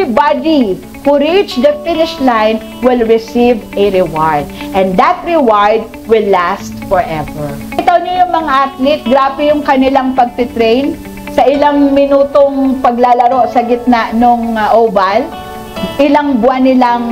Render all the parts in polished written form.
everybody who reach the finish line will receive a reward. And that reward will last forever. Ito niyo yung mga athlete, grabe yung kanilang pagtitrain sa ilang minutong paglalaro sa gitna ng oval. Ilang buwan nilang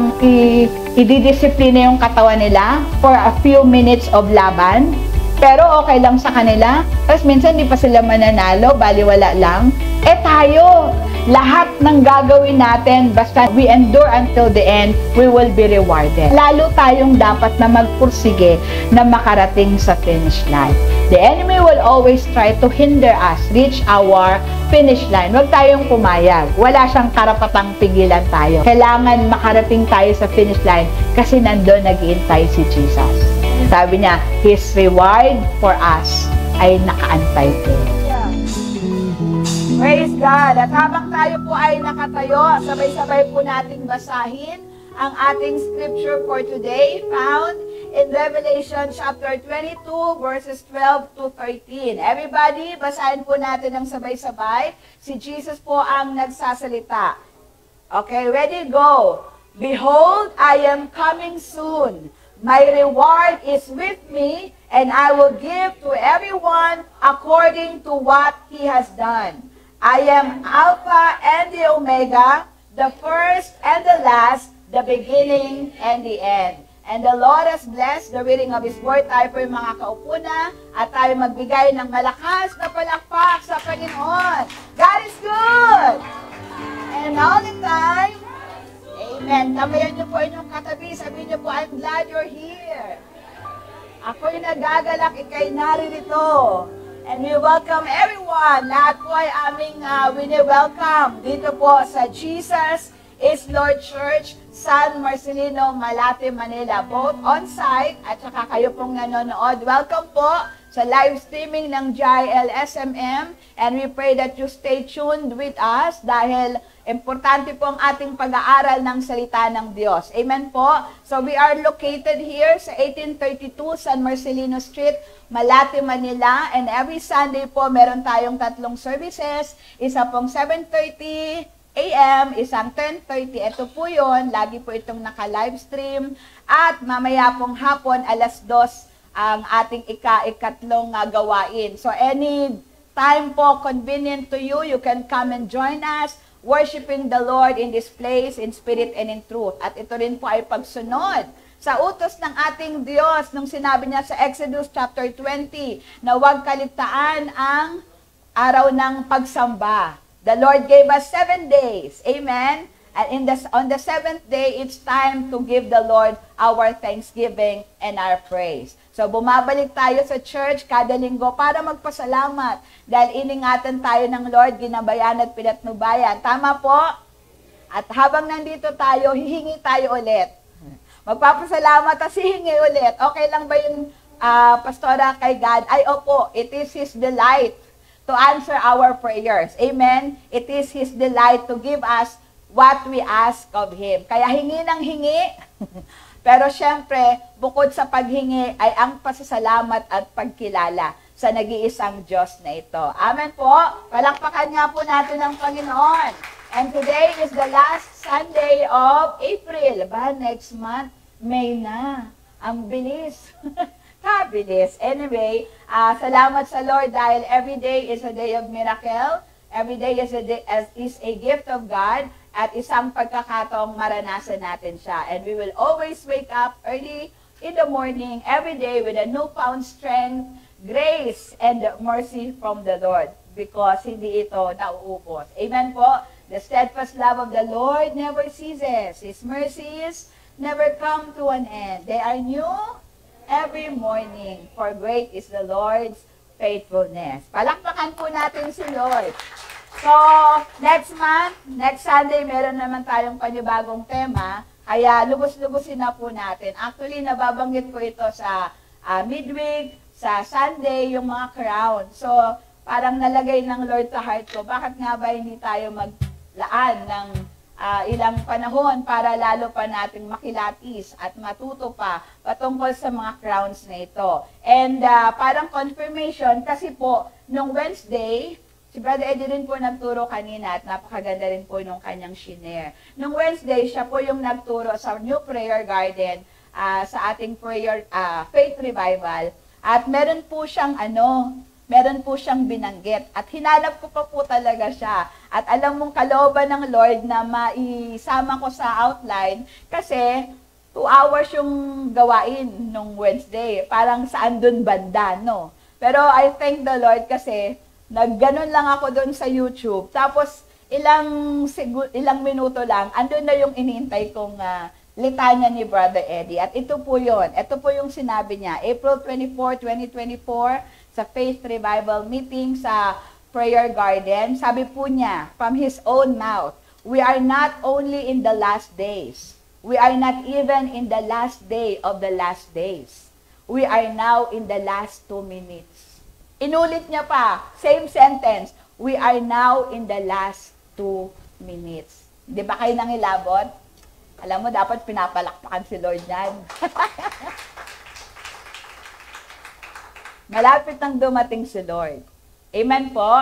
ididisiplina yung katawan nila for a few minutes of laban. Pero okay lang sa kanila. Tapos minsan di pa sila mananalo, baliwala lang. Tayo, lahat ng gagawin natin, basta we endure until the end, we will be rewarded. Lalo tayong dapat na magpursige na makarating sa finish line. The enemy will always try to hinder us reach our finish line. Huwag tayong pumayag. Wala siyang karapatang pigilan tayo. Kailangan makarating tayo sa finish line kasi nandun nag-iintay si Jesus. Sabi niya, His reward for us ay nakaantay po. Praise God! At habang tayo po ay nakatayo, sabay-sabay po nating basahin ang ating scripture for today found in Revelation chapter 22 verses 12 to 13. Everybody, basahin po natin ng sabay-sabay. Si Jesus po ang nagsasalita. Okay, ready, go! Behold, I am coming soon. My reward is with me, and I will give to everyone according to what he has done. I am Alpha and the Omega, the first and the last, the beginning and the end. And the Lord has blessed the reading of His Word. Tayo po yung mga kaupo na at tayo magbigay ng malakas na palakpak sa Panginoon. God is good! And all the time, amen. Tamayan niyo po inyong katabi. Sabihin niyo po, I'm glad you're here. Ako'y nagagalak, ikay naririto. And we welcome everyone. Lahat po ay aming wini-welcome dito po sa Jesus is Lord Church, San Marcelino, Malate, Manila. Both on-site at saka kayo pong nanonood. Welcome po sa live streaming ng GIL SMM. And we pray that you stay tuned with us dahil importante po ang ating pag-aaral ng salita ng Diyos. Amen po. So we are located here sa 1832 San Marcelino Street, Malate, Manila. And every Sunday po meron tayong tatlong services. Isa pong 7:30 a.m., isang 10:30. Ito po yun. Lagi po itong naka-livestream. At mamaya pong hapon, 2:00 ang ating ikatlong gawain. So any time po convenient to you, you can come and join us, worshiping the Lord in this place, in spirit and in truth. At ito rin po ay pagsunod sa utos ng ating Diyos nung sinabi niya sa Exodus chapter 20 na huwag kaligtaan ang araw ng pagsamba. The Lord gave us 7 days. Amen? And on the 7th day, it's time to give the Lord our thanksgiving and our praise. So bumabalik tayo sa church kada linggo para magpasalamat dahil iningatan tayo ng Lord, ginabayan at pinatnubayan. Tama po? At habang nandito tayo, hihingi tayo ulit. Magpapasalamat at hihingi ulit. Okay lang ba yung pastora kay God? Ay opo, it is His delight to answer our prayers. Amen? It is His delight to give us what we ask of Him. Kaya hingi ng hingi. Pero syempre, bukod sa paghingi ay ang pasasalamat at pagkilala sa nag-iisang Diyos na ito. Amen po. Palakpakan nga po natin ang Panginoon. And today is the last Sunday of April. Ba, next month, May na. Ang bilis. Kabilis. Anyway, salamat sa Lord dahil every day is a day of miracle. Every day is a gift of God. At isang pagkakataong maranasan natin siya. And we will always wake up early in the morning, every day with a newfound strength, grace, and mercy from the Lord. Because hindi ito nauubos. Amen po? The steadfast love of the Lord never ceases. His mercies never come to an end. They are new every morning. For great is the Lord's faithfulness. Palakpakan po natin si Lord. So, next month, next Sunday, meron naman tayong panibagong tema. Kaya lubos-lubusin na po natin. Actually, nababanggit ko ito sa midweek, sa Sunday, yung mga crown. So, parang nalagay ng Lord sa heart ko, bakit nga ba hindi tayo maglaan ng ilang panahon para lalo pa nating makilatis at matuto pa patungkol sa mga crowns na ito. And parang confirmation, kasi po, nung Wednesday, Si Brother Eddie rin po nagturo kanina at napakaganda rin po nung kanyang shinare. Nung Wednesday, siya po yung nagturo sa New Prayer Garden sa ating prayer faith revival. At meron po siyang binanggit. At hinanap ko pa po talaga siya. At alam mong kalooban ng Lord na maisama ko sa outline kasi 2 hours yung gawain nung Wednesday. Parang saan dun banda, no? Pero I thank the Lord kasi nagganon lang ako doon sa YouTube. Tapos ilang minuto lang, andun na yung iniintay kong litanya ni Brother Eddie. At ito po yun. Ito po yung sinabi niya. April 24, 2024, sa Faith Revival Meeting sa Prayer Garden. Sabi po niya, from his own mouth, we are not only in the last days. We are not even in the last day of the last days. We are now in the last 2 minutes. Inulit niya pa, same sentence. We are now in the last 2 minutes. Di ba kayo nangilabot? Alam mo, dapat pinapalakpakan si Lord yan. Malapit nang dumating si Lord. Amen po?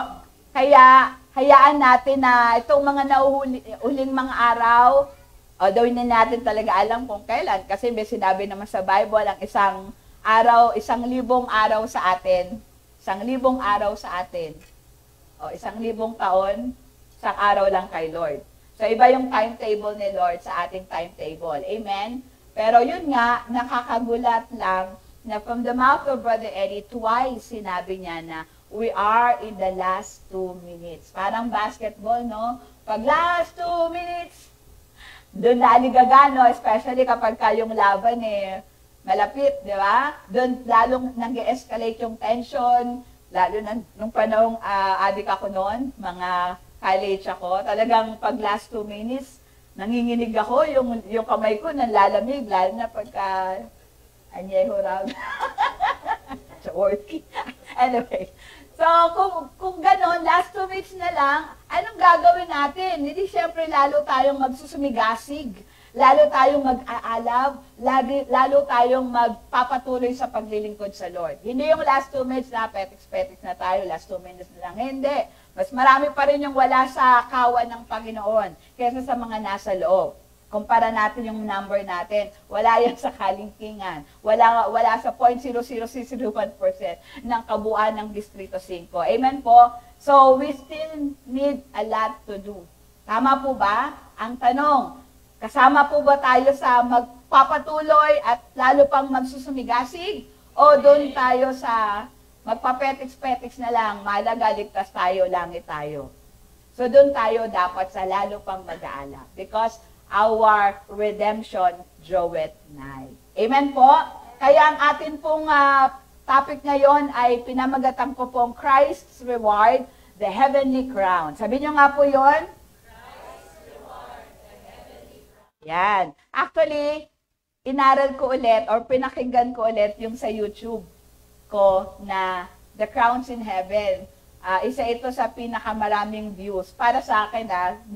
Kaya, hayaan natin na itong mga nauhuling mga araw, although hindi natin talaga alam kung kailan, kasi may sinabi naman sa Bible, ang 1,000 araw sa atin. 1,000 araw sa atin. O, 1,000 taon, 1 araw lang kay Lord. So, iba yung timetable ni Lord sa ating timetable. Amen? Pero yun nga, nakakagulat lang na from the mouth of Brother Eddie, twice sinabi niya na we are in the last 2 minutes. Parang basketball, no? Pag last 2 minutes, doon naaligaga, no? Especially kapag kayong laban malapit, di ba? Doon lalong nag-escalate yung tension, lalo na nung panahong adik ako noon, mga college ako, talagang pag last 2 minutes, nanginginig ako, yung kamay ko nanlalamig, lalo na pagka anyeho raw. So, working. Anyway, so kung gano'n, last 2 minutes na lang, anong gagawin natin? Hindi siyempre lalo tayong magsusumigasig, lalo tayong mag-aalab, lalo tayong magpapatuloy sa paglilingkod sa Lord. Hindi yung last 2 minutes na petiks-petiks na tayo, last 2 minutes na lang. Hindi. Mas marami pa rin yung wala sa kawan ng Panginoon kaysa sa mga nasa loob. Kumpara natin yung number natin. Wala yan sa kalingkingan. Wala sa 0.0001% ng kabuuan ng Distrito 5. Amen po? So, we still need a lot to do. Tama po ba? Ang tanong, kasama po ba tayo sa magpapatuloy at lalo pang magsusumigasig? O doon tayo sa magpapetiks-petiks na lang, malaga, ligtas tayo, langit tayo. So doon tayo dapat sa lalo pang mag-aalap. Because our redemption draweth nigh. Amen po? Kaya ang atin pong topic ngayon ay pinamagatan ko pong Christ's Reward, the Heavenly Crown. Sabi nyo nga po yon? Christ's Reward, the Heavenly Crown. Yan. Actually, inaral ko ulit or pinakinggan ko ulit yung sa YouTube ko na The Crowns in Heaven. Isa ito sa pinakamaraming views. Para sa akin,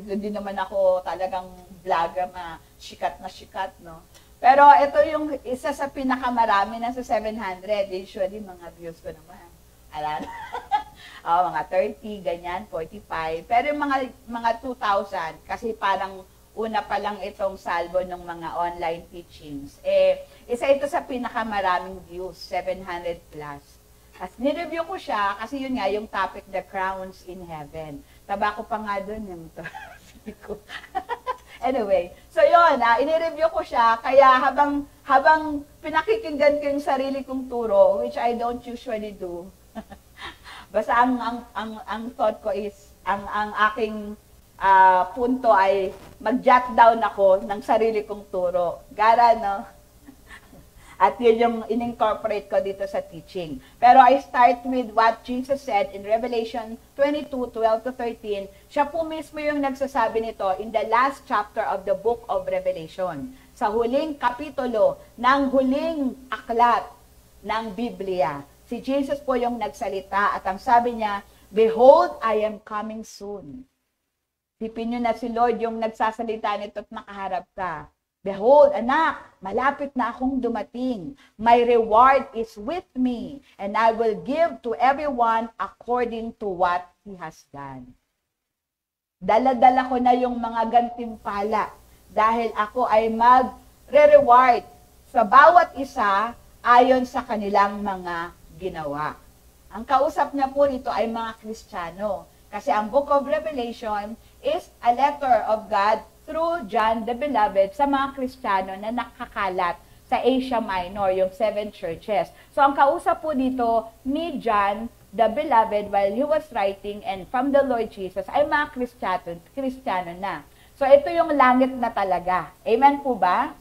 hindi naman ako talagang vlogger na sikat, no? Pero ito yung isa sa pinakamarami na sa 700. Usually, mga views ko naman. Alam? Mga 30, ganyan, 45. Pero yung mga 2,000, kasi parang una pa lang itong salvo ng mga online teachings. Isa ito sa pinakamaraming views, 700 plus. As nireview ko siya, kasi yun nga, yung topic, The Crowns in Heaven. Taba ko pa nga dun yung ko. Anyway, so yun, inireview ko siya, kaya habang pinakikinggan ko yung sarili kong turo, which I don't usually do, basta ang thought ko is, ang aking punto ay mag-jot down ako ng sarili kong turo. Gara, no? At yun yung in-incorporate ko dito sa teaching. Pero I start with what Jesus said in Revelation 22:12-13. Siya po mismo yung nagsasabi nito in the last chapter of the book of Revelation. Sa huling kapitulo ng huling aklat ng Biblia. Si Jesus po yung nagsalita at ang sabi niya, "Behold, I am coming soon." Sipin nyo na si Lord yung nagsasalita nito at nakaharap ka. Behold, anak, malapit na akong dumating. My reward is with me, and I will give to everyone according to what he has done. Dala-dala ko na yung mga gantimpala dahil ako ay mag-reward sa bawat isa ayon sa kanilang mga ginawa. Ang kausap niya po nito ay mga Kristiyano. Kasi ang Book of Revelation is a letter of God through John the Beloved sa mga Kristiyano na nakakalat sa Asia Minor, yung 7 churches. So ang kausap po dito ni John the Beloved while he was writing and from the Lord Jesus ay mga Kristiyano na. So ito yung langit na talaga. Amen po ba?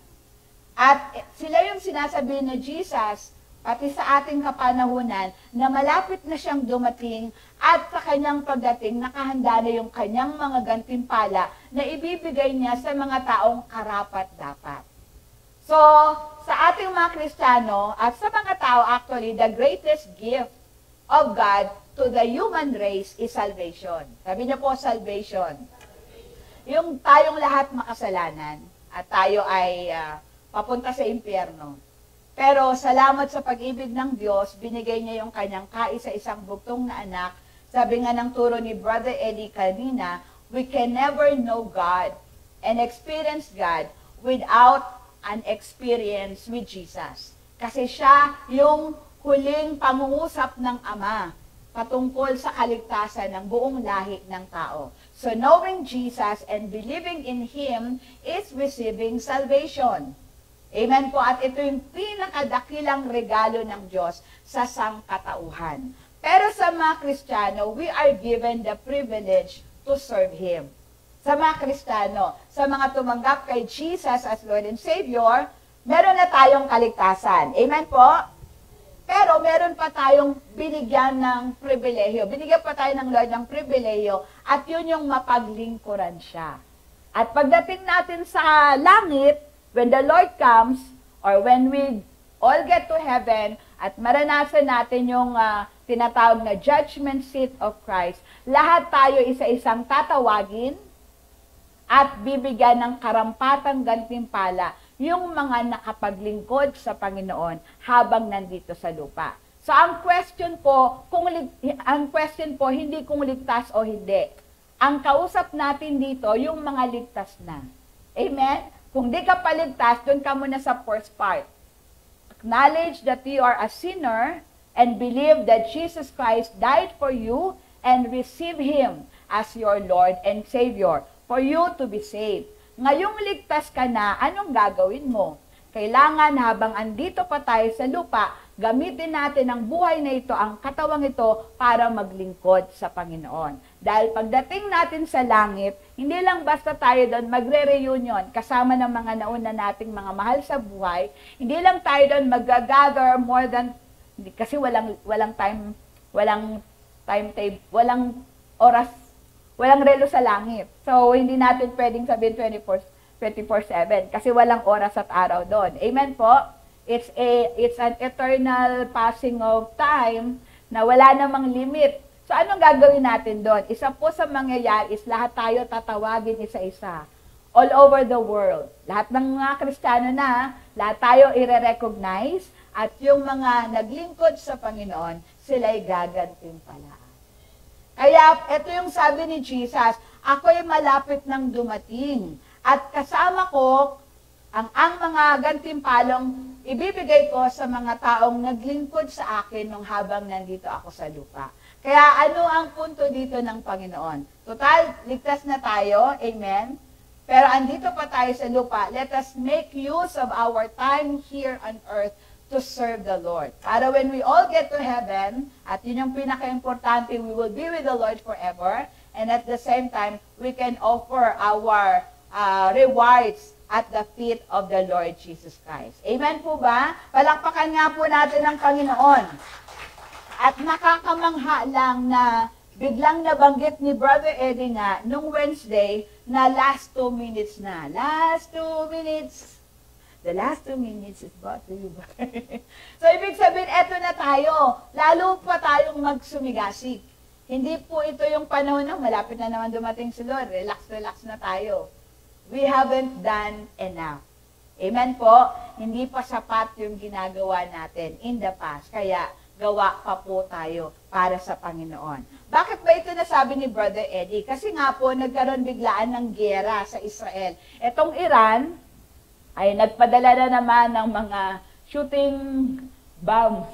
At sila yung sinasabi ni Jesus, pati sa ating kapanahunan, na malapit na siyang dumating at sa kanyang pagdating, nakahanda na yung kanyang mga gantimpala na ibibigay niya sa mga taong karapat-dapat. So, sa ating mga Kristiyano at sa mga tao, actually, the greatest gift of God to the human race is salvation. Sabi niyo po, salvation. Yung tayong lahat makasalanan at tayo ay papunta sa impyerno. Pero salamat sa pag-ibig ng Diyos, binigay niya yung kanyang kaisa-isang bugtong na anak. Sabi nga ng turo ni Brother Eddie kanina, we can never know God and experience God without an experience with Jesus. Kasi siya yung huling pangungusap ng Ama patungkol sa kaligtasan ng buong lahi ng tao. So knowing Jesus and believing in Him is receiving salvation. Amen po. At ito yung pinakadakilang regalo ng Diyos sa sangkatauhan. Pero sa mga Kristiyano, we are given the privilege to serve Him. Sa mga Kristiyano, sa mga tumanggap kay Jesus as Lord and Savior, meron na tayong kaligtasan. Amen po? Pero meron pa tayong binigyan ng pribilehiyo. Binigyan pa tayo ng Lord ng pribilehiyo at yun yung mapaglingkuran siya. At pagdating natin sa langit, when the Lord comes, or when we all get to heaven, at maranasan natin yung tinatawag na judgment seat of Christ, lahat tayo isa-isang tatawagin at bibigyan ng karampatang gantimpala yung mga nakapaglingkod sa Panginoon habang nandito sa lupa. So ang question po, hindi kung ligtas o hindi. Ang kausap natin dito, yung mga ligtas na. Amen? Kung di ka paligtas, doon ka muna sa first part. Acknowledge that you are a sinner and believe that Jesus Christ died for you and receive Him as your Lord and Savior for you to be saved. Ngayong ligtas ka na, anong gagawin mo? Kailangan habang andito pa tayo sa lupa, gamitin natin ang buhay na ito, ang katawang ito, para maglingkod sa Panginoon. Dahil pagdating natin sa langit, hindi lang basta tayo doon magre-reunion kasama ng mga nauna nating mga mahal sa buhay, hindi lang tayo doon mag-gather more than, kasi walang timetable, walang oras, walang relo sa langit. So, hindi natin pwedeng sabihin 24/7 kasi walang oras at araw doon. Amen po? It's an eternal passing of time na wala namang limit. So anong gagawin natin doon? Isa po sa mangyayari is lahat tayo tatawagin isa-isa. All over the world. Lahat ng mga Kristiyano na, lahat tayo i-recognize at yung mga naglingkod sa Panginoon, sila'y gagantimpalaan. Kaya ito yung sabi ni Jesus, ako'y malapit ng dumating. At kasama ko ang mga gantimpalong ibibigay ko sa mga taong naglingkod sa akin nung habang nandito ako sa lupa. Kaya ano ang punto dito ng Panginoon? Total, ligtas na tayo, amen? Pero andito pa tayo sa lupa, let us make use of our time here on earth to serve the Lord. Para when we all get to heaven, at yun yung pinaka-importante, we will be with the Lord forever, and at the same time, we can offer our rewards at the feet of the Lord Jesus Christ. Amen po ba? Palakpakan nga po natin ang Panginoon. At nakakamangha lang na biglang nabanggit ni Brother Eddie nga nung Wednesday na last 2 minutes na. Last 2 minutes. The last 2 minutes is brought to you. So, ibig sabihin, eto na tayo. Lalo pa tayong magsumigasig. Hindi po ito yung panahon ng malapit na naman dumating si Lord. Relax, relax na tayo. We haven't done enough. Amen po? Hindi pa sapat yung ginagawa natin in the past. Kaya, gawa pa po tayo para sa Panginoon. Bakit ba ito nasabi ni Brother Eddie? Kasi nga po, nagkaroon biglaan ng giyera sa Israel. Etong Iran ay nagpadala na naman ng mga shooting bombs.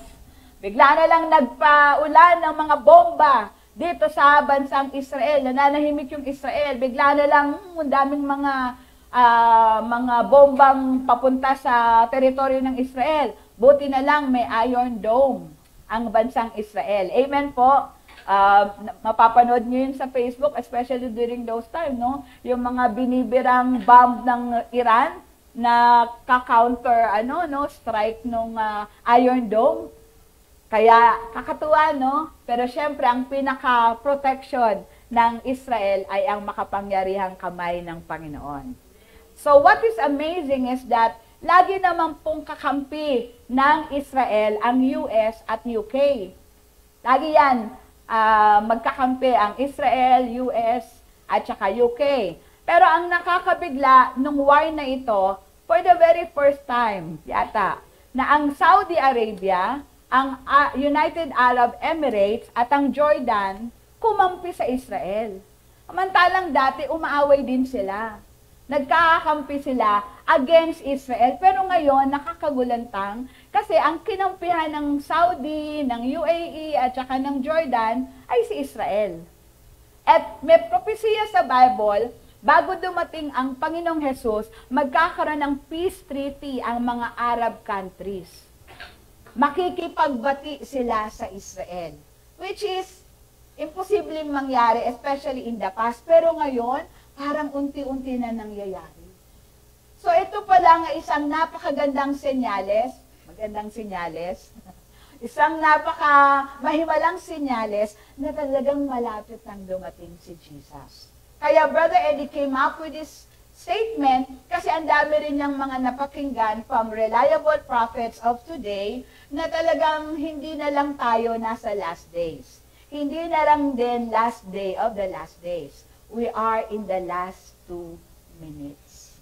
Bigla na lang nagpaulan ng mga bomba dito sa bansang Israel. Nananahimik yung Israel. Bigla na lang ang daming mga bombang papunta sa teritoryo ng Israel. Buti na lang may Iron Dome ang bansang Israel. Amen po. Mapapanood nyo yun sa Facebook, especially during those time, no? Yung mga binibirang bomb ng Iran na ka-counter, strike nung Iron Dome. Kaya, kakatuwa, no? Pero syempre, ang pinaka-protection ng Israel ay ang makapangyarihang kamay ng Panginoon. So, what is amazing is that lagi naman pong kakampi ng Israel ang US at UK. Lagi yan, magkakampi ang Israel, US, at saka UK. Pero ang nakakabigla nung war na ito, for the very first time, yata, na ang Saudi Arabia, ang United Arab Emirates, at ang Jordan, kumampi sa Israel. Samantalang dati, umaaway din sila. Nagkakakampi sila against Israel. Pero ngayon, nakakagulantang kasi ang kinampihan ng Saudi, ng UAE, at saka ng Jordan ay si Israel. At may propesya sa Bible, bago dumating ang Panginoong Jesus, magkakaroon ng peace treaty ang mga Arab countries. Makikipagbati sila sa Israel. Which is imposibleng mangyari, especially in the past. Pero ngayon, parang unti-unti na nangyayari. So ito pala nga isang napakagandang senyales, isang napaka-mahimalang senyales na talagang malapit nang dumating si Jesus. Kaya Brother Eddie came up with this statement kasi ang dami rin niyang mga napakinggan from reliable prophets of today na talagang hindi na lang tayo nasa last days. Hindi na lang din last day of the last days. We are in the last 2 minutes.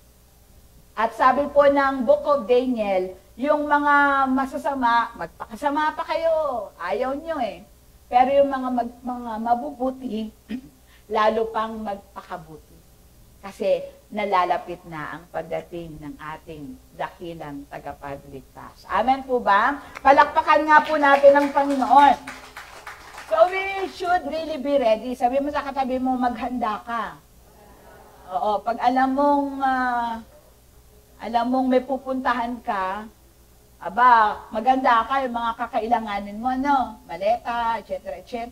At sabi po ng Book of Daniel, yung mga masasama, magpakasama pa kayo. Ayaw nyo eh. Pero yung mga mabubuti, lalo pang magpakabuti. Kasi nalalapit na ang pagdating ng ating dakilang tagapagligtas. Amen po ba? Palakpakan nga po natin ang Panginoon. So we should really be ready. Sabi mo sa katabi mo, maghanda ka. Oo, pag alam mong may pupuntahan ka, maganda ka yung mga kakailanganin mo, no? Maleta, etc., etc.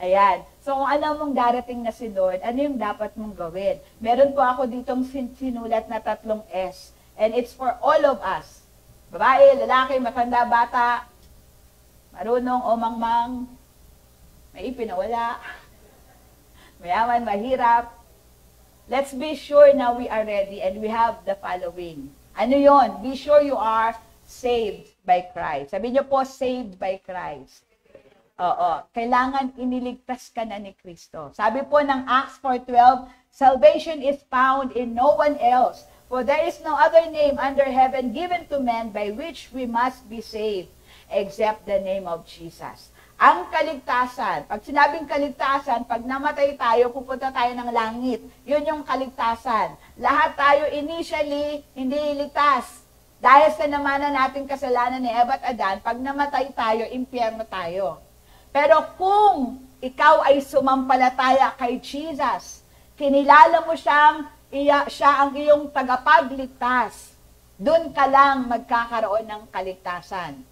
Ayan. So kung alam mong darating na si Lord, ano yung dapat mong gawin? Meron po ako ditong sinulat na 3 S. And it's for all of us. Babae, lalaki, matanda, bata, marunong o mangmang, may ipinawala, mayaman, mahirap. Let's be sure now we are ready and we have the following. Ano yon? Be sure you are saved by Christ. Sabi niyo po, saved by Christ. Oo. Kailangan iniligtas ka na ni Kristo. Sabi po ng Acts 4:12, salvation is found in no one else, for there is no other name under heaven given to men by which we must be saved, except the name of Jesus. Ang kaligtasan, pag sinabing kaligtasan, pag namatay tayo, pupunta tayo ng langit. Yun yung kaligtasan. Lahat tayo initially hindi ligtas. Dahil sa namanan nating kasalanan ni Eva at Adan, pag namatay tayo, impyerno tayo. Pero kung ikaw ay sumampalataya kay Jesus, kinilala mo siya ang iyong tagapagligtas, dun ka lang magkakaroon ng kaligtasan.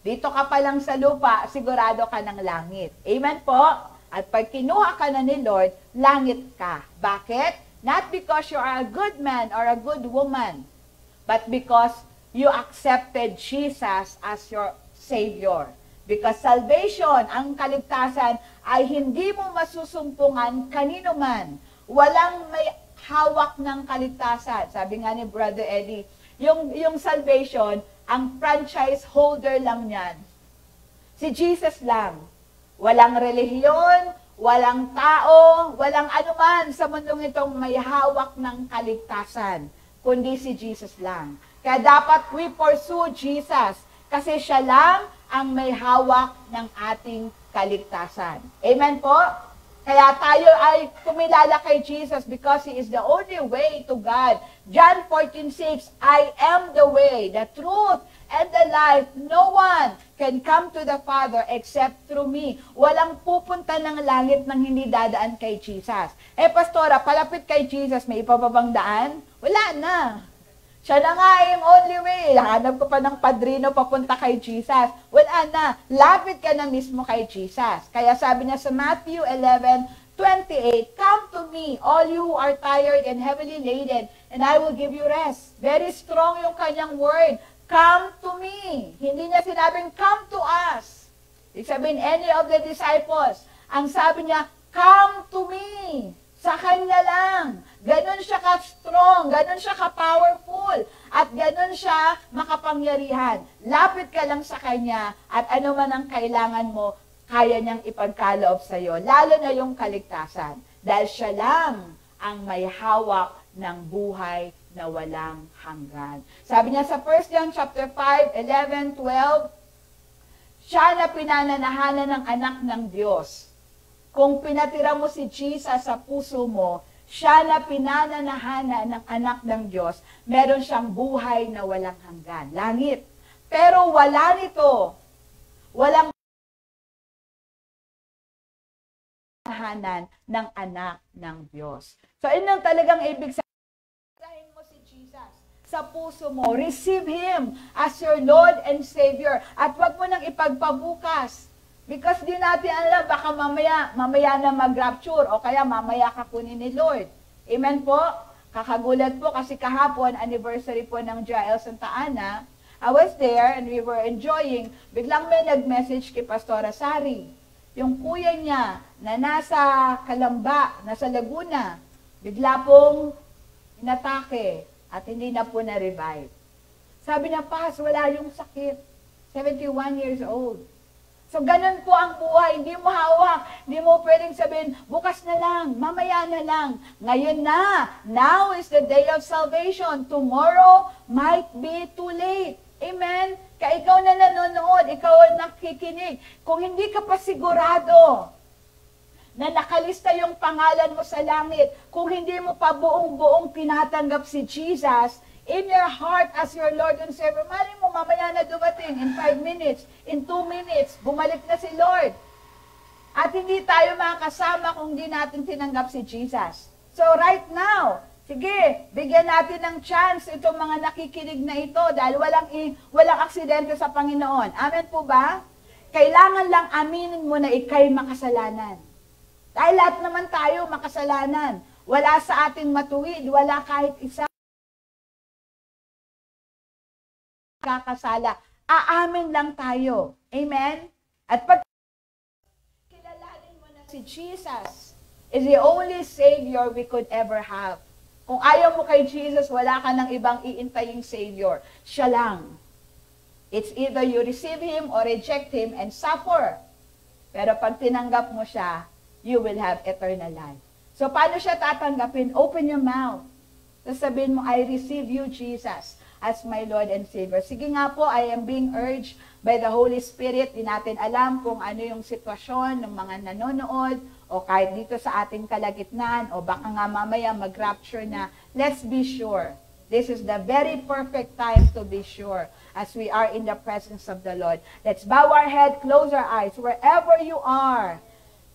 Dito ka pa lang sa lupa, sigurado ka ng langit. Amen po? At pag kinuha ka na ni Lord, langit ka. Bakit? Not because you are a good man or a good woman, but because you accepted Jesus as your Savior. Because salvation, ang kaligtasan, ay hindi mo masusumpungan kanino man. Walang may hawak ng kaligtasan. Sabi nga ni Brother Eddie, yung salvation, ang franchise holder lang yan. Si Jesus lang. Walang relihiyon, walang tao, walang anuman sa mundong itong may hawak ng kaligtasan, kundi si Jesus lang. Kaya dapat we pursue Jesus kasi siya lang ang may hawak ng ating kaligtasan. Amen po? Kaya tayo ay kumilala kay Jesus because He is the only way to God. John 14:6, I am the way, the truth, and the life. No one can come to the Father except through me. Walang pupunta ng langit nang hindi dadaan kay Jesus. Pastora, palapit kay Jesus, may ipababang daan? Wala na. Siya na nga yung only way. Hanap ko pa ng padrino papunta kay Jesus. Wala na. Lapit ka na mismo kay Jesus. Kaya sabi niya sa Matthew 11:28, Come to me, all you who are tired and heavily laden, and I will give you rest. Very strong yung kanyang word. Come to me. Hindi niya sinabing, come to us. Ibig sabihin, any of the disciples. Ang sabi niya, come to me. Sa kanya lang. Ganon siya ka-strong, ganon siya ka-powerful, at ganon siya makapangyarihan. Lapit ka lang sa kanya, at ano man ang kailangan mo, kaya niyang ipagkaloob sa iyo. Lalo na yung kaligtasan. Dahil siya lang ang may hawak ng buhay na walang hanggan. Sabi niya sa 1 John chapter 5, 11, 12, siya na pinananahanan ng anak ng Diyos. Kung pinatira mo si Jesus sa puso mo, siya na pinananahanan ng anak ng Diyos, meron siyang buhay na walang hanggan. Langit. Pero wala nito. Walang pinananahanan ng anak ng Diyos. So, yun talagang ibig sabihin. Mo si Jesus sa puso mo. Receive Him as your Lord and Savior. At wag mo nang ipagpabukas. Because di natin alam, baka mamaya na mag-rapture o kaya mamaya ka kunin ni Lord. Amen po? Kakagulat po kasi kahapon, anniversary po ng Jael Santa Ana. I was there and we were enjoying. Biglang may nag-message kay Pastora Sari. Yung kuya niya na nasa Calamba, nasa Laguna, bigla pong inatake at hindi na po na-revive. Sabi niya, Pas, wala yung sakit. 71 years old. So, ganun po ang buhay. Hindi mo hawak. Hindi mo pwedeng sabihin, bukas na lang, mamaya na lang. Ngayon na. Now is the day of salvation. Tomorrow might be too late. Amen? Kaya ikaw na nanonood, ikaw ang nakikinig. Kung hindi ka pa sigurado na nakalista yung pangalan mo sa langit, kung hindi mo pa buong-buong tinatanggap si Jesus in your heart as your Lord and Savior, mali mo mamaya na dumating in 5 minutes, in 2 minutes, bumalik na si Lord. At hindi tayo makakasama kung hindi natin tinanggap si Jesus. So right now, sige, bigyan natin ng chance itong mga nakikinig na ito dahil walang aksidente sa Panginoon. Amen po ba? Kailangan lang aminin mo na ikay makasalanan. Dahil lahat naman tayo makasalanan. Wala sa ating matuwid, wala kahit isa kakasala. Aamin lang tayo. Amen? At pag kilalanin mo na si Jesus is the only Savior we could ever have. Kung ayaw mo kay Jesus, wala ka ng ibang iintaying Savior. Siya lang. It's either you receive Him or reject Him and suffer. Pero pag tinanggap mo siya, you will have eternal life. So, paano siya tatanggapin? Open your mouth. Sasabihin mo, I receive you, Jesus, as my Lord and Savior. Sige nga po, I am being urged by the Holy Spirit. Di natin alam kung ano yung sitwasyon ng mga nanonood o kahit dito sa ating kalagitnaan o baka nga mamaya mag-rapture na. Let's be sure. This is the very perfect time to be sure as we are in the presence of the Lord. Let's bow our head, close our eyes, wherever you are.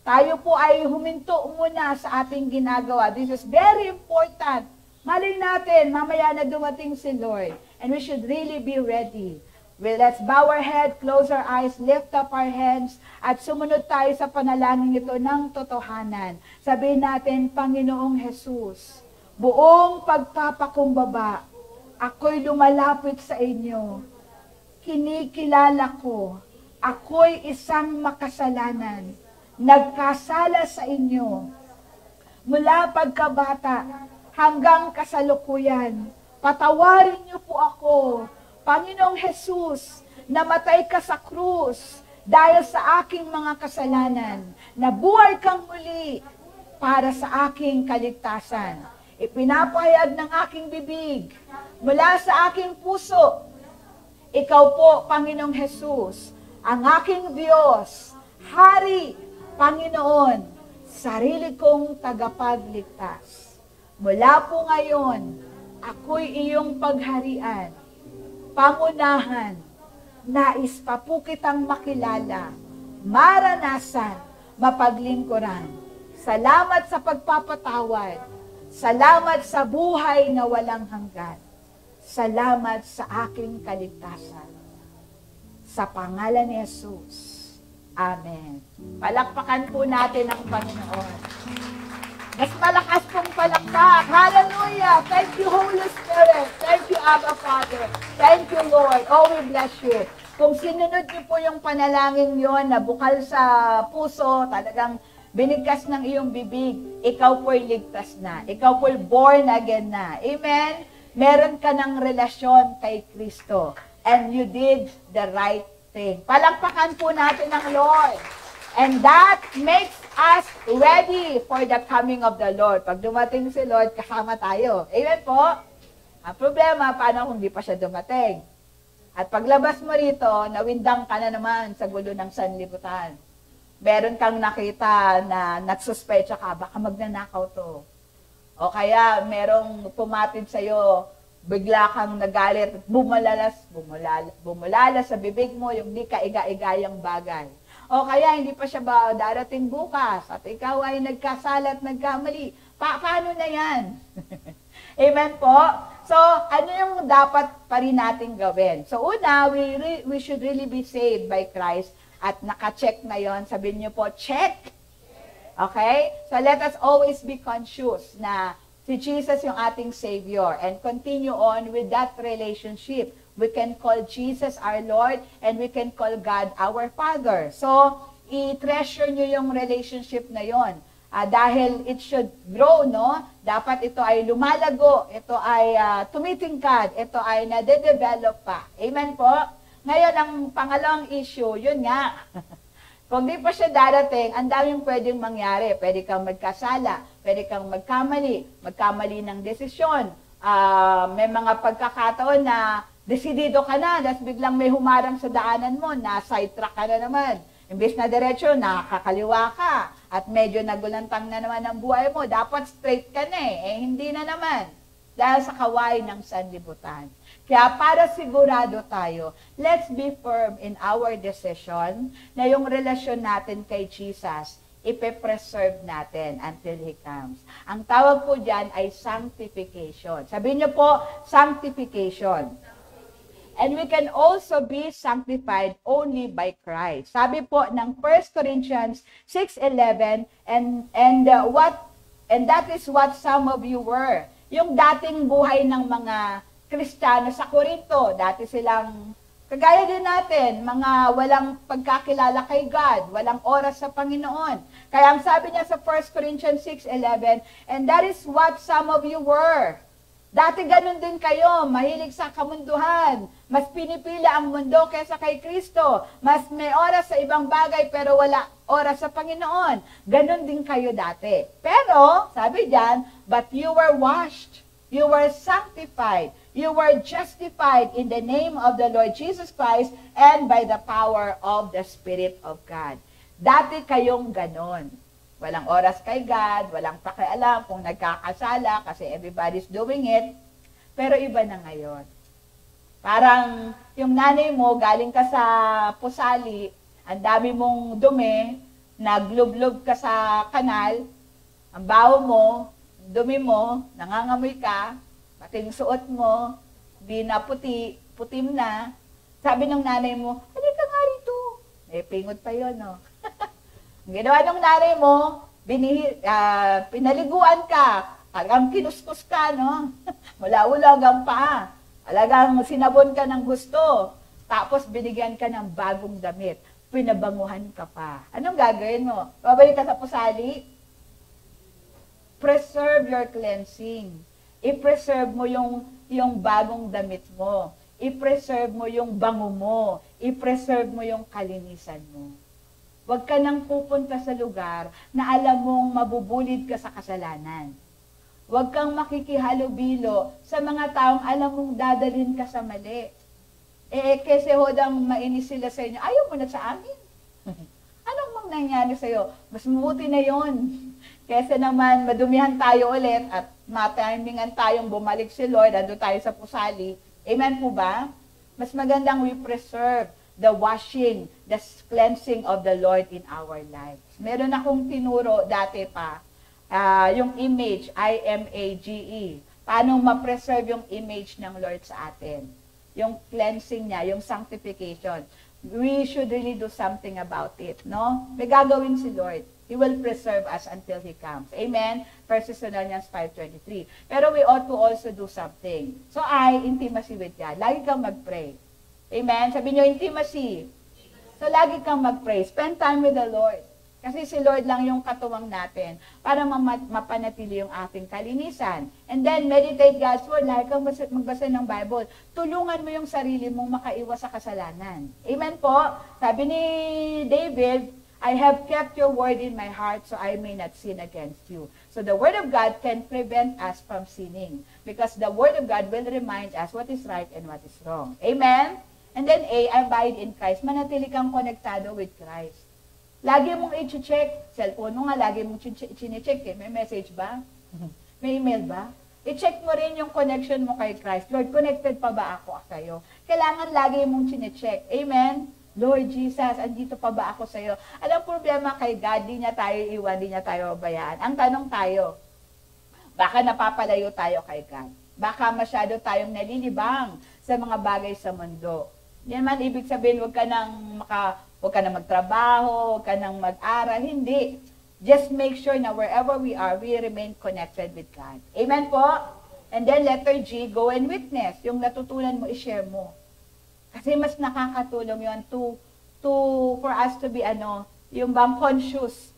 Tayo po ay huminto muna sa ating ginagawa. This is very important. Malay natin, mamaya na dumating si Lord. And we should really be ready. Well, let's bow our head, close our eyes, lift up our hands, at sumunod tayo sa panalangin ito ng totohanan. Sabihin natin, Panginoong Jesus, buong pagpapakumbaba, ako'y lumalapit sa inyo. Kinikilala ko, ako'y isang makasalanan, nagkasala sa inyo. Mula pagkabata, hanggang kasalukuyan, patawarin niyo po ako, Panginoong Jesus, namatay ka sa krus dahil sa aking mga kasalanan, nabuhay kang muli para sa aking kaligtasan. ipinapahayag ng aking bibig, mula sa aking puso, ikaw po, Panginoong Jesus, ang aking Diyos, Hari, Panginoon, sarili kong tagapagligtas. Mula po ngayon, ako'y iyong pagharian, pangunahan, nais pa po kitang makilala, maranasan, mapaglingkuran. Salamat sa pagpapatawad. Salamat sa buhay na walang hanggan. Salamat sa aking kaligtasan. Sa pangalan ni Jesus. Amen. Palakpakan po natin ang Panginoon. Mas malakas pong palakpak. Hallelujah! Thank you, Holy Spirit. Thank you, Abba Father. Thank you, Lord. Oh, we bless you. Kung sinunod niyo po yung panalangin yon na bukal sa puso, talagang binigkas ng iyong bibig, ikaw po'y ligtas na. Ikaw po'y born again na. Amen? Meron ka ng relasyon kay Kristo. And you did the right thing. Palakpakan po natin ang Lord. And that makes us ready for the coming of the Lord. Pag dumating si Lord, kasama tayo. Amen po? Ang problema, paano kung di pa siya dumating? At paglabas mo rito, nawindang ka na naman sa gulo ng sanlibutan. Meron kang nakita na nagsuspecha ka, baka magnanakaw to. O kaya merong pumatid sa'yo, bigla kang nagalit, bumulalas sa bibig mo yung di kaiga-igayang bagay. O kaya hindi pa siya ba darating bukas at ikaw ay nagkasala at nagkamali. Paano na yan? Amen po? So, ano yung dapat pa rin natin gawin? So, una, we should really be saved by Christ at naka-check na yon. Sabihin niyo po, check. Okay? So, let us always be conscious na si Jesus yung ating Savior and continue on with that relationship. We can call Jesus our Lord and we can call God our Father. So, i-treasure nyo yung relationship na yon. Dahil it should grow, no? Dapat ito ay lumalago, ito ay tumitingkad, ito ay nade-develop pa. Amen po? Ngayon, ang pangalawang issue, yun nga. Kung di pa siya darating, ang daming pwedeng mangyari. Pwede kang magkasala, pwede kang magkamali ng desisyon. May mga pagkakataon na desidido ka na, tapos biglang may humarang sa daanan mo, na-sidetrack ka na naman. Imbes na diretso, nakakaliwa ka. At medyo nagulantang na naman ang buhay mo. Dapat straight ka na hindi na naman. Dahil sa kaway ng sanlibutan. Kaya para sigurado tayo, let's be firm in our decision na yung relasyon natin kay Jesus, ipe-preserve natin until He comes. Ang tawag po dyan ay sanctification. Sabihin niyo po, sanctification. And we can also be sanctified only by Christ. Sabi po ng 1 Corinthians 6:11, and that is what some of you were. Yung dating buhay ng mga Kristiyano sa Korinto, dati silang kagaya din natin, mga walang pagkakilala kay God, walang oras sa Panginoon. Kaya ang sabi niya sa 1 Corinthians 6:11, and that is what some of you were. Dati ganun din kayo, mahilig sa kamunduhan. Mas pinipila ang mundo kaysa kay Kristo. Mas may oras sa ibang bagay pero wala oras sa Panginoon. Ganun din kayo dati. Pero, sabi diyan, but you were washed. You were sanctified. You were justified in the name of the Lord Jesus Christ and by the power of the Spirit of God. Dati kayong ganon. Walang oras kay God, walang pakialam kung nagkakasala kasi everybody's doing it. Pero iba na ngayon. Parang yung nanay mo, galing ka sa pusali, ang dami mong dumi, naglublob ka sa kanal, ang baho mo, dumi mo, nangangamoy ka, pati yung suot mo, di na putim na. Sabi ng nanay mo, halika nga rito. Pingot pa yun, no? Ang ginawa ng nanay mo, pinaliguan ka, talagang kinuskus ka, no? Mula-ula hanggang paa. Talagang sinabon ka ng gusto. Tapos binigyan ka ng bagong damit. Pinabanguhan ka pa. Anong gagawin mo? Babalik ka sa pusali? Preserve your cleansing. I-preserve mo yung bagong damit mo. I-preserve mo yung bango mo. I-preserve mo yung kalinisan mo. Huwag ka nang pupunta sa lugar na alam mong mabubulid ka sa kasalanan. Huwag kang makikihalubilo sa mga taong alam mong dadalhin ka sa mali. Kasi hodang mainis sila sa inyo, ayaw mo na sa amin. Anong mang nangyari sa'yo? Mas mabuti na yon. Kesa naman madumihan tayo ulit at matimingan tayong bumalik si Lord, ando tayo sa pusali. Amen po ba? Mas magandang we preserve the washing, the cleansing of the Lord in our lives. Meron akong tinuro dati pa, yung image, IMAGE. Paano ma-preserve yung image ng Lord sa atin? Yung cleansing niya, yung sanctification. We should really do something about it, no? May gagawin si Lord. He will preserve us until He comes. Amen? 1 Thessalonians 5:23. Pero we ought to also do something. So intimacy with God. Lagi kang mag-pray. Amen? Sabi niyo, intimacy. So lagi kang mag-pray. Spend time with the Lord. Kasi si Lord lang yung katuwang natin para mapanatili yung ating kalinisan. And then, meditate God's Word. Lagi kang magbasa ng Bible. Tulungan mo yung sarili mong makaiwas sa kasalanan. Amen po? Sabi ni David, I have kept your word in my heart so I may not sin against you. So the Word of God can prevent us from sinning. Because the Word of God will remind us what is right and what is wrong. Amen? And then abide in Christ. Manatili kang konektado with Christ. Lagi mong i-check. Cellphone mo nga, lagi mong i-check eh. May message ba? May email ba? I-check mo rin yung connection mo kay Christ. Lord, connected pa ba ako sa'yo? Kailangan lagi mong chinecheck. Amen? Lord Jesus, andito pa ba ako sa'yo? Alam, problema kay God, di niya tayo iwan, di niya tayo bayaan. Ang tanong tayo, baka napapalayo tayo kay God. Baka masyado tayong nalilibang sa mga bagay sa mundo. Yan man, ibig sabihin, huwag ka nang magtrabaho, huwag ka nang mag-aral. Hindi. Just make sure na wherever we are, we remain connected with God. Amen po? And then letter G, go and witness. Yung natutunan mo, i-share mo. Kasi mas nakakatulong yun for us to be yung bang conscious.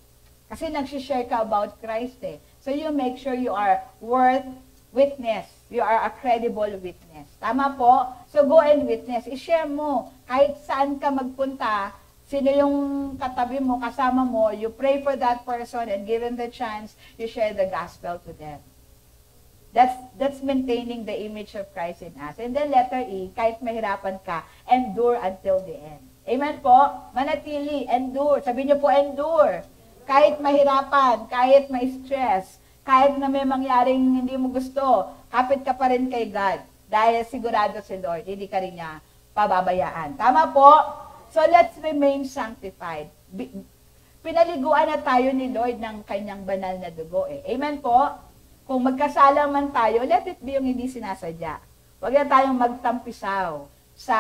Kasi nag-share ka about Christ eh. So you make sure you are worth witness. You are a credible witness. Tama po? So go and witness. I-share mo. Kahit saan ka magpunta, sino yung katabi mo, kasama mo, you pray for that person and given the chance, you share the gospel to them. That's maintaining the image of Christ in us. And then letter E, kahit mahirapan ka, endure until the end. Amen po? Manatili, endure. Sabi niyo po, endure. Kahit mahirapan, kahit may stress, kahit na may mangyaring hindi mo gusto, kapit ka pa rin kay God. Dahil sigurado si Lord, hindi ka rin niya pababayaan. Tama po? So let's remain sanctified. Pinaliguan na tayo ni Lord ng kanyang banal na dugo eh. Amen po? Kung magkasala man tayo, let it be yung hindi sinasadya. Huwag na tayong magtampisaw sa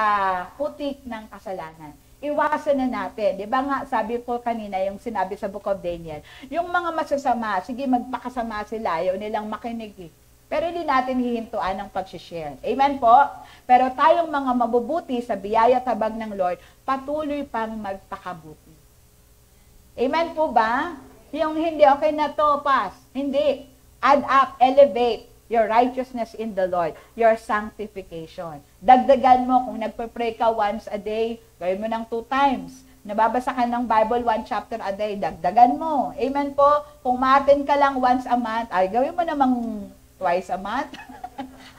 putik ng kasalanan. Iwasan na natin. Di ba nga, sabi ko kanina, yung sinabi sa Book of Daniel, yung mga masasama, sige magpakasama sila, ayaw nilang makinig eh. Pero hindi natin hihintuan ng pag-share. Amen po? Pero tayong mga mabubuti sa biyaya tabag ng Lord, patuloy pang magpakabuti. Amen po ba? Yung hindi, okay na to, pass. Hindi. Add up, elevate your righteousness in the Lord, your sanctification. Dagdagan mo, kung nagpe-pray ka once a day, gawin mo ng 2 times. Nababasa ka ng Bible 1 chapter a day, dagdagan mo. Amen po? Kung ma-attend ka lang once a month, ay gawin mo namang twice a month.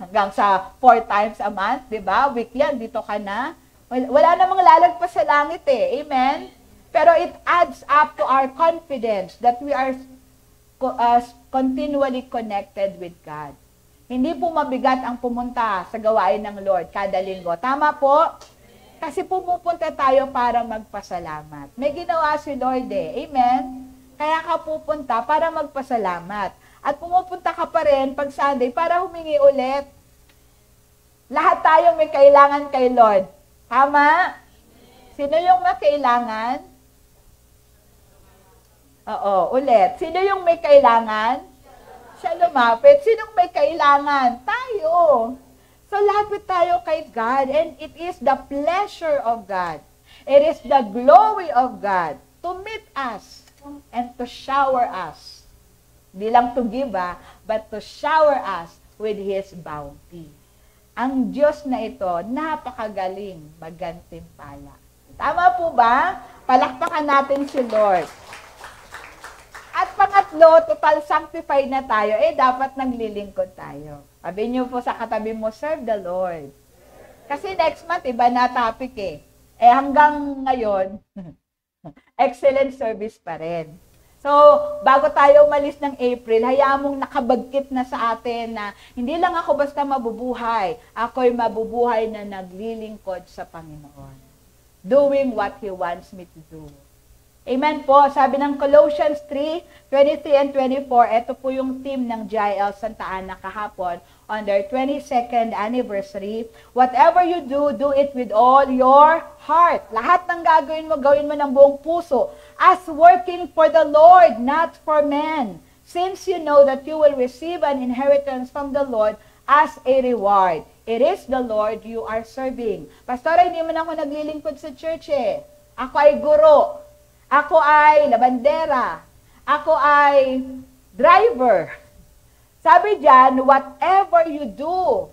Hanggang sa 4 times a month, di ba? Weekly yan, dito ka na. Wala namang lalagpas sa langit eh. Amen? Pero it adds up to our confidence that we are continually connected with God. Hindi po mabigat ang pumunta sa gawain ng Lord kada linggo. Tama po? Kasi pumupunta tayo para magpasalamat. May ginawa si Lord eh. Amen? Kaya ka pupunta para magpasalamat. At pumupunta ka pa rin pag Sunday para humingi ulit. Lahat tayo may kailangan kay Lord. Tama? Sino yung may kailangan? Oo, ulit. Sino yung may kailangan? Siya lumapit. Sinong may kailangan? Tayo. So, lapit tayo kay God. And it is the pleasure of God. It is the glory of God to meet us and to shower us. Hindi lang to give, but to shower us with His bounty. Ang Diyos na ito, napakagaling maggantimpala. Tama po ba? Palakpakan natin si Lord. At pangatlo, Pangatlo, total sanctified na tayo, dapat naglilingkod tayo. Sabi niyo po sa katabi mo, serve the Lord. Kasi next month, iba na topic hanggang ngayon, excellent service pa rin. So, bago tayo umalis ng April, hayaan mong nakabagkit na sa atin na hindi lang ako basta mabubuhay, ako'y mabubuhay na naglilingkod sa Panginoon. Doing what He wants me to do. Amen po. Sabi ng Colossians 3:23 and 24, ito po yung team ng GIL Santa Ana kahapon on their 22nd anniversary. Whatever you do, do it with all your heart. Lahat ng gagawin mo ng buong puso as working for the Lord, not for men. Since you know that you will receive an inheritance from the Lord as a reward. It is the Lord you are serving. Pastor, hindi man ako naglilingkod sa church Ako ay guro. Ako ay labandera. Ako ay driver. Sabi diyan, whatever you do,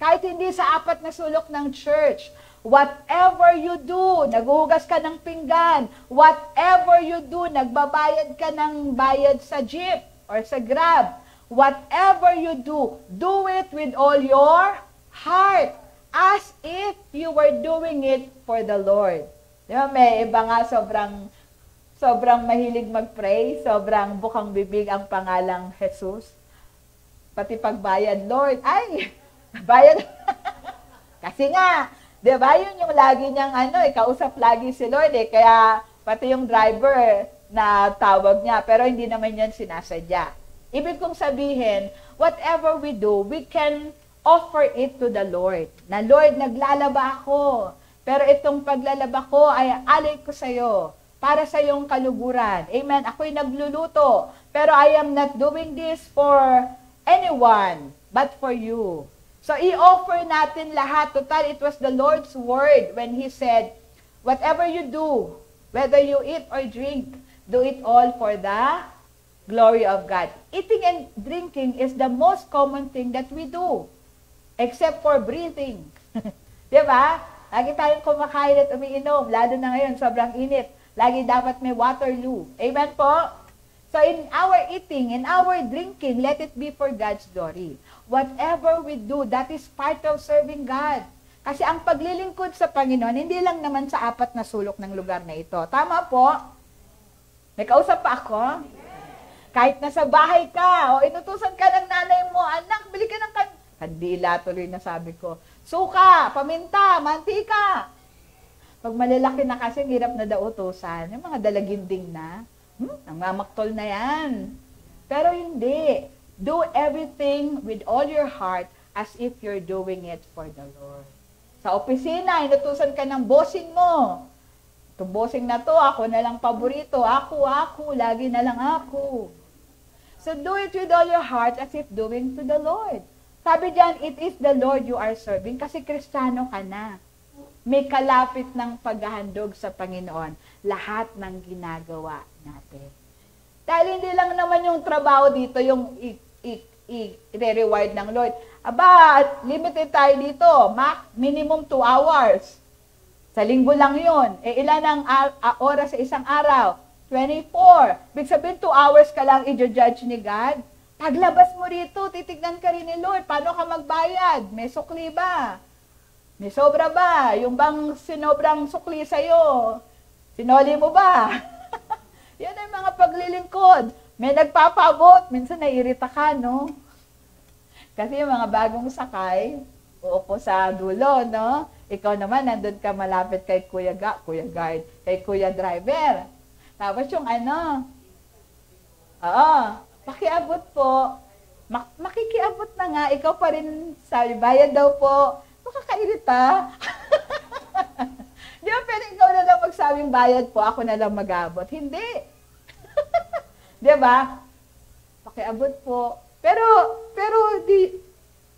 kahit hindi sa apat na sulok ng church, whatever you do, naghuhugas ka ng pinggan, whatever you do, nagbabayad ka ng bayad sa jeep or sa Grab, whatever you do, do it with all your heart, as if you were doing it for the Lord. Di ba, may iba nga sobrang mahilig mag-pray, sobrang bukang bibig ang pangalang Jesus. Pati pagbayad, Lord, ay, bayad. Kasi nga, di ba, yun yung lagi niyang kausap lagi si Lord kaya pati yung driver na tawag niya, pero hindi naman yan sinasadya. Ibig kong sabihin, whatever we do, we can offer it to the Lord. Na Lord, naglalaba ako. Pero itong paglalaba ko ay alay ko sa'yo para sa iyong kaluguran. Amen. Ako'y nagluluto. Pero I am not doing this for anyone, but for you. So, i-offer natin lahat. Total, it was the Lord's word when He said, whatever you do, whether you eat or drink, do it all for the glory of God. Eating and drinking is the most common thing that we do, except for breathing. Diba? Lagi tayong kumakain at umiinom, lalo na ngayon, sobrang init. Lagi dapat may Waterloo. Amen po? So in our eating, in our drinking, let it be for God's glory. Whatever we do, that is part of serving God. Kasi ang paglilingkod sa Panginoon, hindi lang naman sa apat na sulok ng lugar na ito. Tama po? May kausap pa ako? Kahit nasa bahay ka, o inutusan ka ng nanay mo, anak, bili ka ng kandila, tuloy na sabi ko. Suka, paminta, mantika. Pag malalaki na kasi, hirap na daw utusan. Yung mga dalaginding na, nangmamaktol na yan. Pero hindi. Do everything with all your heart as if you're doing it for the Lord. Sa opisina, inutusan ka ng bossing mo. Itong bossing na to, ako na lang paborito. Ako, lagi na lang ako. So do it with all your heart as if doing to the Lord. Sabi diyan, it is the Lord you are serving kasi Kristiyano ka na. May kalapit ng paghahandog sa Panginoon lahat ng ginagawa natin. Dahil hindi lang naman yung trabaho dito yung i-reward ng Lord. Aba, limited tayo dito. Minimum 2 hours. Sa linggo lang yun. Ilan ang oras sa isang araw? 24. Big sabihin, 2 hours ka lang i-judge ni God. Paglabas mo rito, titignan ka rin ni Lord. Paano ka magbayad? May sukli ba? May sobra ba? Yung bang sinobrang sukli sa'yo? Sinoli mo ba? Yan ay mga paglilingkod. May nagpapabot. Minsan naiirita ka, no? Kasi yung mga bagong sakay, uupo sa dulo, no? Ikaw naman, nandun ka malapit kay Kuya Guard, kay Kuya Driver. Tapos yung pakiabot po. Makikiabot na nga. Ikaw pa rin sabi, bayad daw po. Makakairita. Di ba, pero ikaw na lang magsabing bayad po, ako na lang mag-abot. Hindi. Di ba? Pakiabot po. Pero,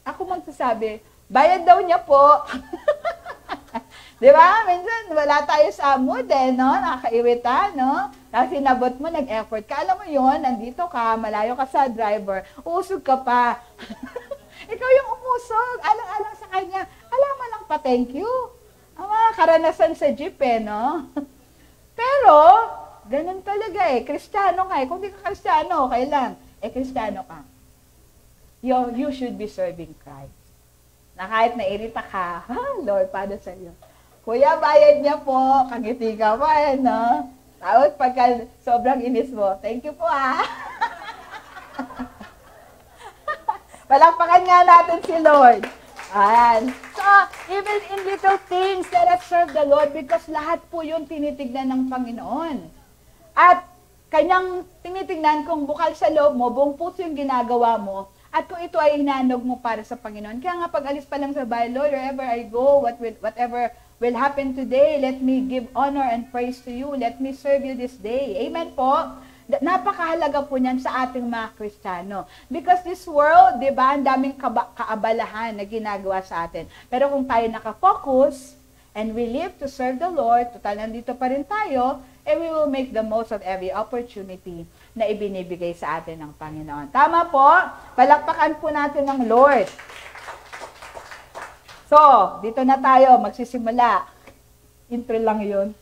ako magsasabi, bayad daw niya po. Di ba? Minsan, wala tayo sa mood no? Nakakairita, no? Tapos sinabot mo, nag-effort ka. Alam mo yun, nandito ka, malayo ka sa driver, uusog ka pa. Ikaw yung umusog, alang-alang sa kanya. Alam mo lang pa, thank you. Ang mga karanasan sa jeep, no? Pero, Ganun talaga eh. Kristiyano ka eh. Kung di ka Kristiyano, okay lang. Kristiyano ka. You should be serving Christ. Na kahit nairita ka, Lord, paano sa iyo? Kuya, bayad niya po. Kagiti ka pa eh, no? Tapos pagka sobrang inis mo, thank you po Palakpakan nga natin si Lord. Ayan. So, even in little things, let us serve the Lord because lahat po yun tinitignan ng Panginoon. At kanyang tinitignan kung bukal sa loob mo, buong puso yung ginagawa mo, at kung ito ay hinanog mo para sa Panginoon. Kaya nga pag alis pa lang sa bahay, Lord, wherever I go, whatever will happen today, let me give honor and praise to you. Let me serve you this day. Amen po? Napakahalaga po niyan sa ating mga Kristiyano. Because this world, di ba, ang daming kaabalahan na ginagawa sa atin. Pero kung tayo nakafocus, and we live to serve the Lord, total nandito pa rin tayo, and we will make the most of every opportunity na ibinibigay sa atin ng Panginoon. Tama po? Palakpakan po natin ng Lord. So, dito na tayo, magsisimula. Intro lang yun.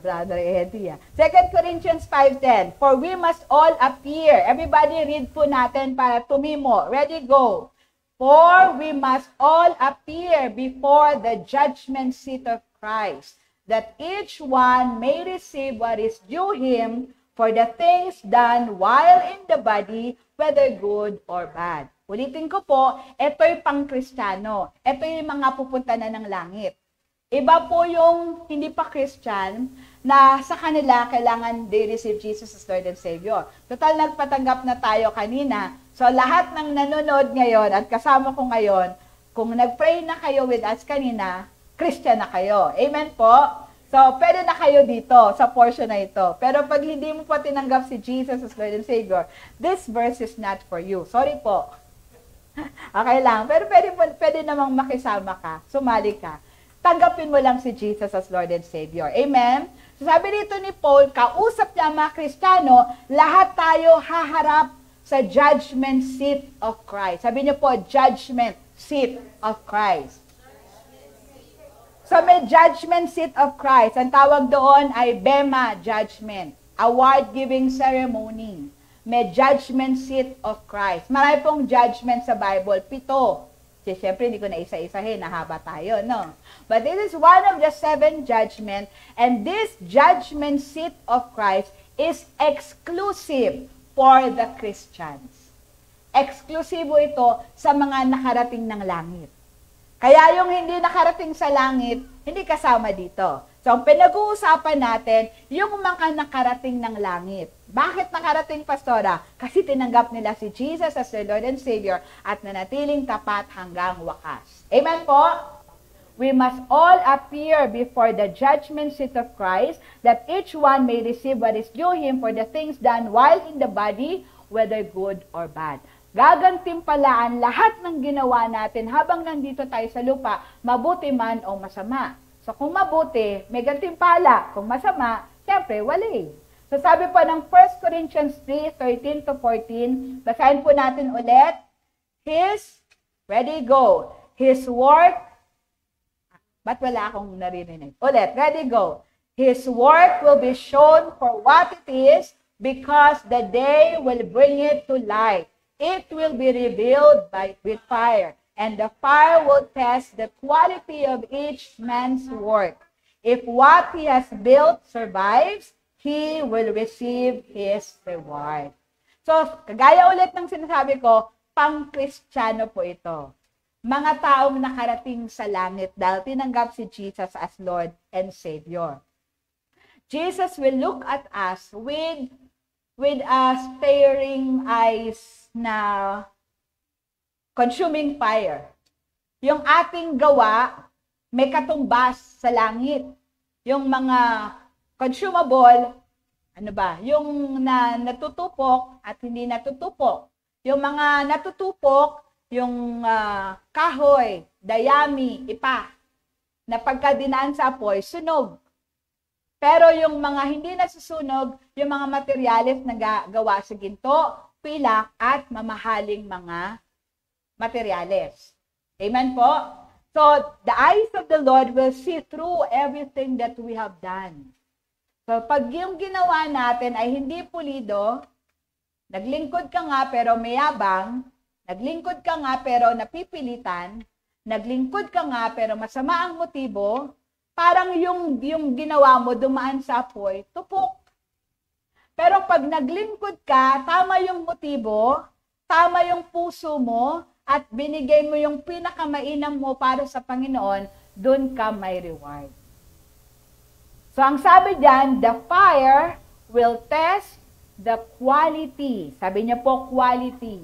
Brother Eddie. 2 Corinthians 5:10. For we must all appear. Everybody read po natin para tumimo. Ready, go. For we must all appear before the judgment seat of Christ, that each one may receive what is due him for the things done while in the body, whether good or bad. Ulitin ko po, ito'y pang-Kristiyano. Ito yung mga pupunta na ng langit. Iba po yung hindi pa Christian na sa kanila kailangan they receive Jesus as Lord and Savior. Total, nagpatanggap na tayo kanina. So, lahat ng nanonood ngayon at kasama ko ngayon, kung nag-pray na kayo with us kanina, Christian na kayo. Amen po? So, pwede na kayo dito sa portion na ito. Pero pag hindi mo pa tinanggap si Jesus as Lord and Savior, this verse is not for you. Sorry po. Okay lang. Pero pwede namang makisama ka, sumali ka. Tanggapin mo lang si Jesus as Lord and Savior. Amen? So sabi dito ni Paul, kausap niya mga Kristiyano, lahat tayo haharap sa judgment seat of Christ. Sabi niyo po, judgment seat of Christ. So may judgment seat of Christ. Ang tawag doon ay Bema Judgment, award-giving ceremony. May judgment seat of Christ. Marami pong judgment sa Bible, 7. Siyempre, hindi ko na isa-isahin, nahaba tayo, no? But this is one of the 7 judgment, and this judgment seat of Christ is exclusive for the Christians. Eksklusibo ito sa mga nakarating ng langit. Kaya yung hindi nakarating sa langit, hindi kasama dito. So, ang pinag-uusapan natin, yung mga nakarating ng langit. Bakit nakarating, Pastora? Kasi tinanggap nila si Jesus as their Lord and Savior at nanatiling tapat hanggang wakas. Amen po? We must all appear before the judgment seat of Christ, that each one may receive what is due him for the things done while in the body, whether good or bad. Gagantimpalaan lahat ng ginawa natin habang nandito tayo sa lupa, mabuti man o masama. So kung mabuti, may gantimpala. Kung masama, siyempre, wali. So sabi po ng 1 Corinthians 3:13-14, basahin po natin ulit. Ready, go. His work, ba't wala akong naririnig? Ulit, ready, go. His work will be shown for what it is, because the day will bring it to light. It will be revealed with fire. And the fire will test the quality of each man's work. If what he has built survives, he will receive his reward. So, kagaya ulit ng sinasabi ko, pang-Kristiyano po ito. Mga taong nakarating sa langit dahil tinanggap si Jesus as Lord and Savior. Jesus will look at us with a staring eyes na consuming fire. Yung ating gawa, may katumbas sa langit. Yung mga consumable, yung natutupok at hindi natutupok. Yung mga natutupok, yung kahoy, dayami, ipa, na pagkadinaan sa apoy, sunog. Pero yung mga hindi nasusunog, yung mga materyales na gawa sa ginto, pilak, at mamahaling mga materyales. Amen po? So, the eyes of the Lord will see through everything that we have done. So, pag yung ginawa natin ay hindi pulido, naglingkod ka nga pero mayabang, naglingkod ka nga pero napipilitan, naglingkod ka nga pero masama ang motibo, parang yung ginawa mo dumaan sa apoy, tupok. Pero pag naglingkod ka, tama yung motibo, tama yung puso mo, at binigay mo yung pinakamainam mo para sa Panginoon, dun ka may reward. So, ang sabi dyan, the fire will test the quality. Sabi niya po, quality.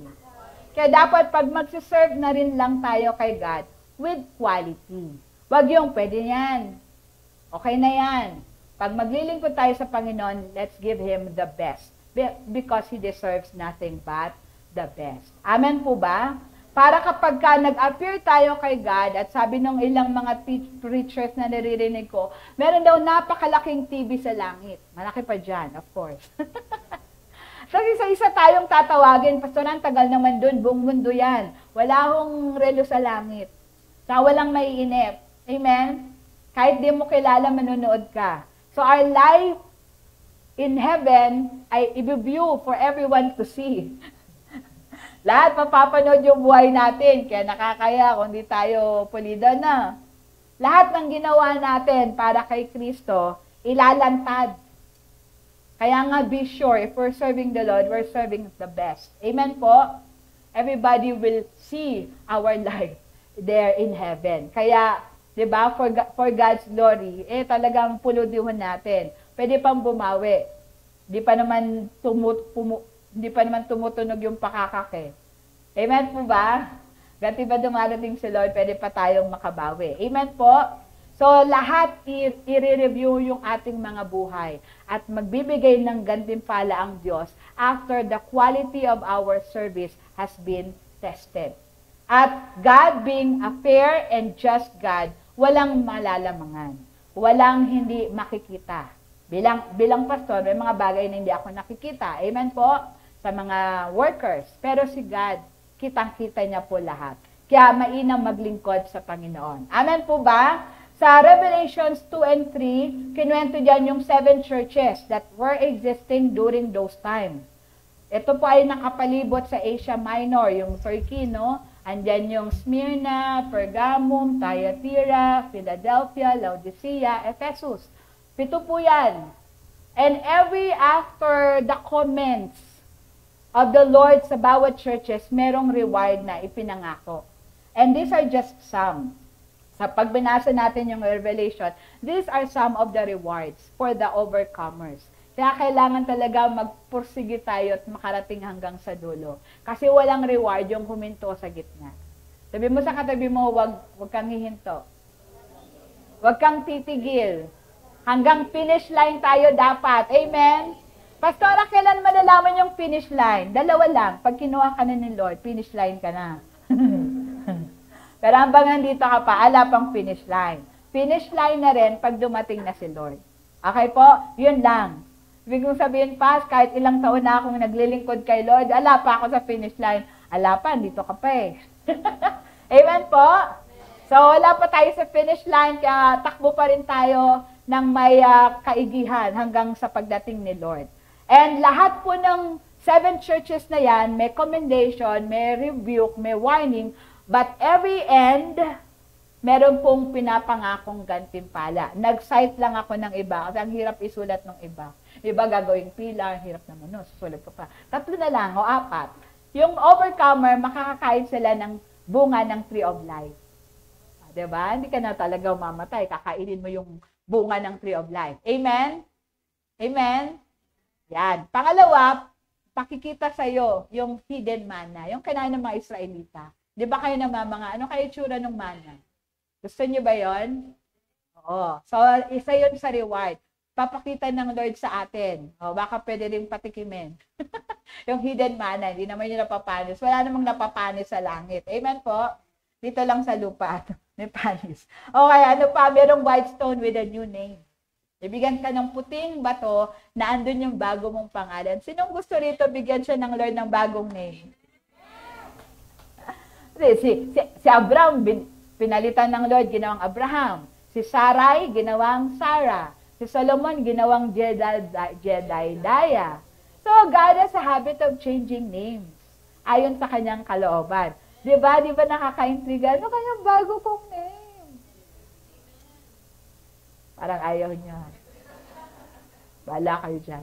Kaya dapat pag magsiserve na rin lang tayo kay God with quality. Wag yung pwede yan. Okay na yan. Pag maglilingkod tayo sa Panginoon, let's give Him the best. Because He deserves nothing but the best. Amen po ba? Para kapag ka nag-appear tayo kay God, at sabi nung ilang mga preachers na naririnig ko, meron daw napakalaking TV sa langit. Malaki pa dyan, of course. So, isa-isa tayong tatawagin. Pastor, ang tagal naman dun, buong mundo yan. Wala hong relo sa langit. Sa walang maiinip. Amen? Kahit di mo kilala, manonood ka. So, our life in heaven ay i-view for everyone to see. Lahat mapapanood yung buhay natin, kaya nakakaya kung di tayo pulido na. Lahat ng ginawa natin para kay Kristo, ilalantad. Kaya nga be sure, if we're serving the Lord, we're serving the best. Amen po? Everybody will see our life there in heaven. Kaya, di ba, for God's glory, talagang puludihon natin. Pwede pang bumawi. Di pa naman tumutunog yung pakakake. Amen po ba? Ganti ba dumarating si Lord, pwede pa tayong makabawi. Amen po? So, lahat i-review yung ating mga buhay at magbibigay ng gantimpala ang Diyos after the quality of our service has been tested. At God being a fair and just God, walang malalamangan. Walang hindi makikita. Bilang pastor, may mga bagay na hindi ako nakikita. Amen po? Sa mga workers. Pero si God, kitang-kita niya po lahat. Kaya mainam maglingkod sa Panginoon. Amen po ba? Sa Revelations 2 and 3, kinuwento dyan yung 7 churches that were existing during those times. Ito po ay nakapalibot sa Asia Minor, yung Turkey, no? Andyan yung Smyrna, Pergamum, Thyatira, Philadelphia, Laodicea, Ephesus. 7 po yan. And after the comments of the Lord sa bawat churches, merong reward na ipinangako. And these are just some. Sa pagbinasa natin yung Revelation, these are some of the rewards for the overcomers. Kaya kailangan talaga magpursige tayo at makarating hanggang sa dulo. Kasi walang reward yung huminto sa gitna. Sabi mo sa katabi mo, wag kang hihinto. Wag kang titigil. Hanggang finish line tayo dapat. Amen? Pastora, kailan malalaman yung finish line? 2 lang. Pag kinuha ka na ni Lord, finish line ka na. Pero hanggang nandito ka pa, ala pang finish line. Finish line na rin pag dumating na si Lord. Okay po? Yun lang. Ibig kong sabihin, Pas, kahit ilang taon na akong naglilingkod kay Lord, ala pa ako sa finish line. Ala pa, dito ka pa eh. Amen po? So, wala pa tayo sa finish line, kaya takbo pa rin tayo ng may kaigihan hanggang sa pagdating ni Lord. And lahat po ng 7 churches na yan, may commendation, may rebuke, may warning, but every end, meron pong pinapangakong gantimpala. Nag-cite lang ako ng iba, kasi ang hirap isulat ng iba. Iba gagawing pila, hirap naman, no? Susulat ko pa. 3 na lang, o 4. Yung overcomer, makakakain sila ng bunga ng tree of life. Diba? Hindi ka na talaga mamatay, kakainin mo yung bunga ng tree of life. Amen? Amen? Yan. Pangalawa, pakikita sa'yo yung hidden manna, yung kinain ng mga Israelita. Di ba kayo namamanga? Ano kayo tsura ng manna? Gusto niyo ba yon? Oo. So, isa yun sa reward. Papakita ng Lord sa atin. O, baka pwede rin patikimin. Yung hidden manna, hindi naman yung napapanis. Wala namang napapanis sa langit. Amen po? Dito lang sa lupa. May panis. Okay, ano pa? Merong white stone with a new name. Ibigyan ka ng puting bato na andun yung bago mong pangalan. Sinong gusto rito bigyan siya ng Lord ng bagong name? Si Abraham, pinalitan ng Lord, ginawang Abraham. Si Sarai, ginawang Sarah. Si Solomon, ginawang Jedediah. So, God has a habit of changing names ayon sa kanyang kalooban. Di ba nakaka-intriga? Ano kayang bago kong name? Parang ayaw niya. Bala kayo dyan.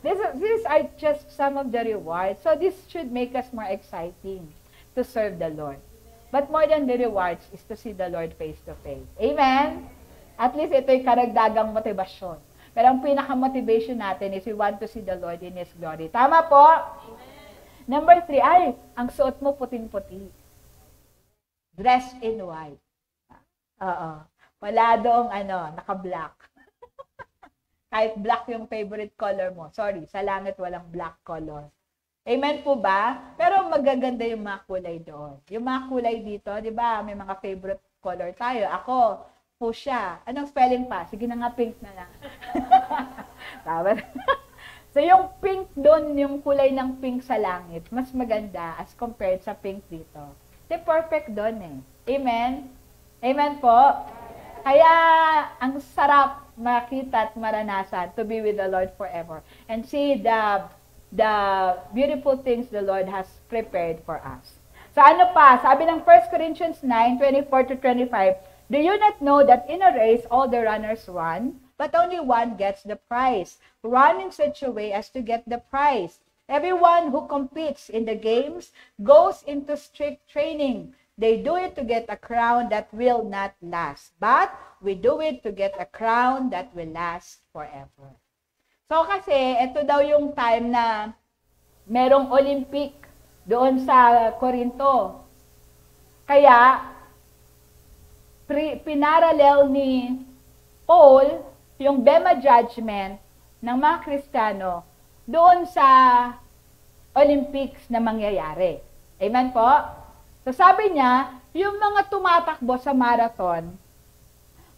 These are just some of the rewards. So this should make us more exciting to serve the Lord. But more than the rewards is to see the Lord face to face. Amen? At least ito'y karagdagang motivasyon. Pero ang pinaka-motivation natin is we want to see the Lord in His glory. Tama po? Amen. Number 3, ang suot mo puting-puti. Dressed in white. Oo. Wala doong naka-black. Kahit black yung favorite color mo. Sorry, sa langit walang black color. Amen po ba? Pero magaganda yung mga kulay doon. Yung mga kulay dito, di ba, may mga favorite color tayo. Ako, fuchsia. Anong spelling pa? Sige na nga, pink na lang. Tama. So yung pink doon, yung kulay ng pink sa langit, mas maganda as compared sa pink dito. Kasi perfect doon eh. Amen? Amen po? Kaya, ang sarap makita at maranasan to be with the Lord forever and see the beautiful things the Lord has prepared for us. So ano pa? Sabi ng 1 Corinthians 9:24-25, do you not know that in a race all the runners run, but only one gets the prize? Run in such a way as to get the prize. Everyone who competes in the games goes into strict training. They do it to get a crown that will not last. But we do it to get a crown that will last forever. So kasi, ito daw yung time na merong Olympic doon sa Corinto. Kaya, pinaralel ni Paul yung Bema Judgment ng mga Kristiyano doon sa Olympics na mangyayari. Amen po? So sabi niya, yung mga tumatakbo sa marathon,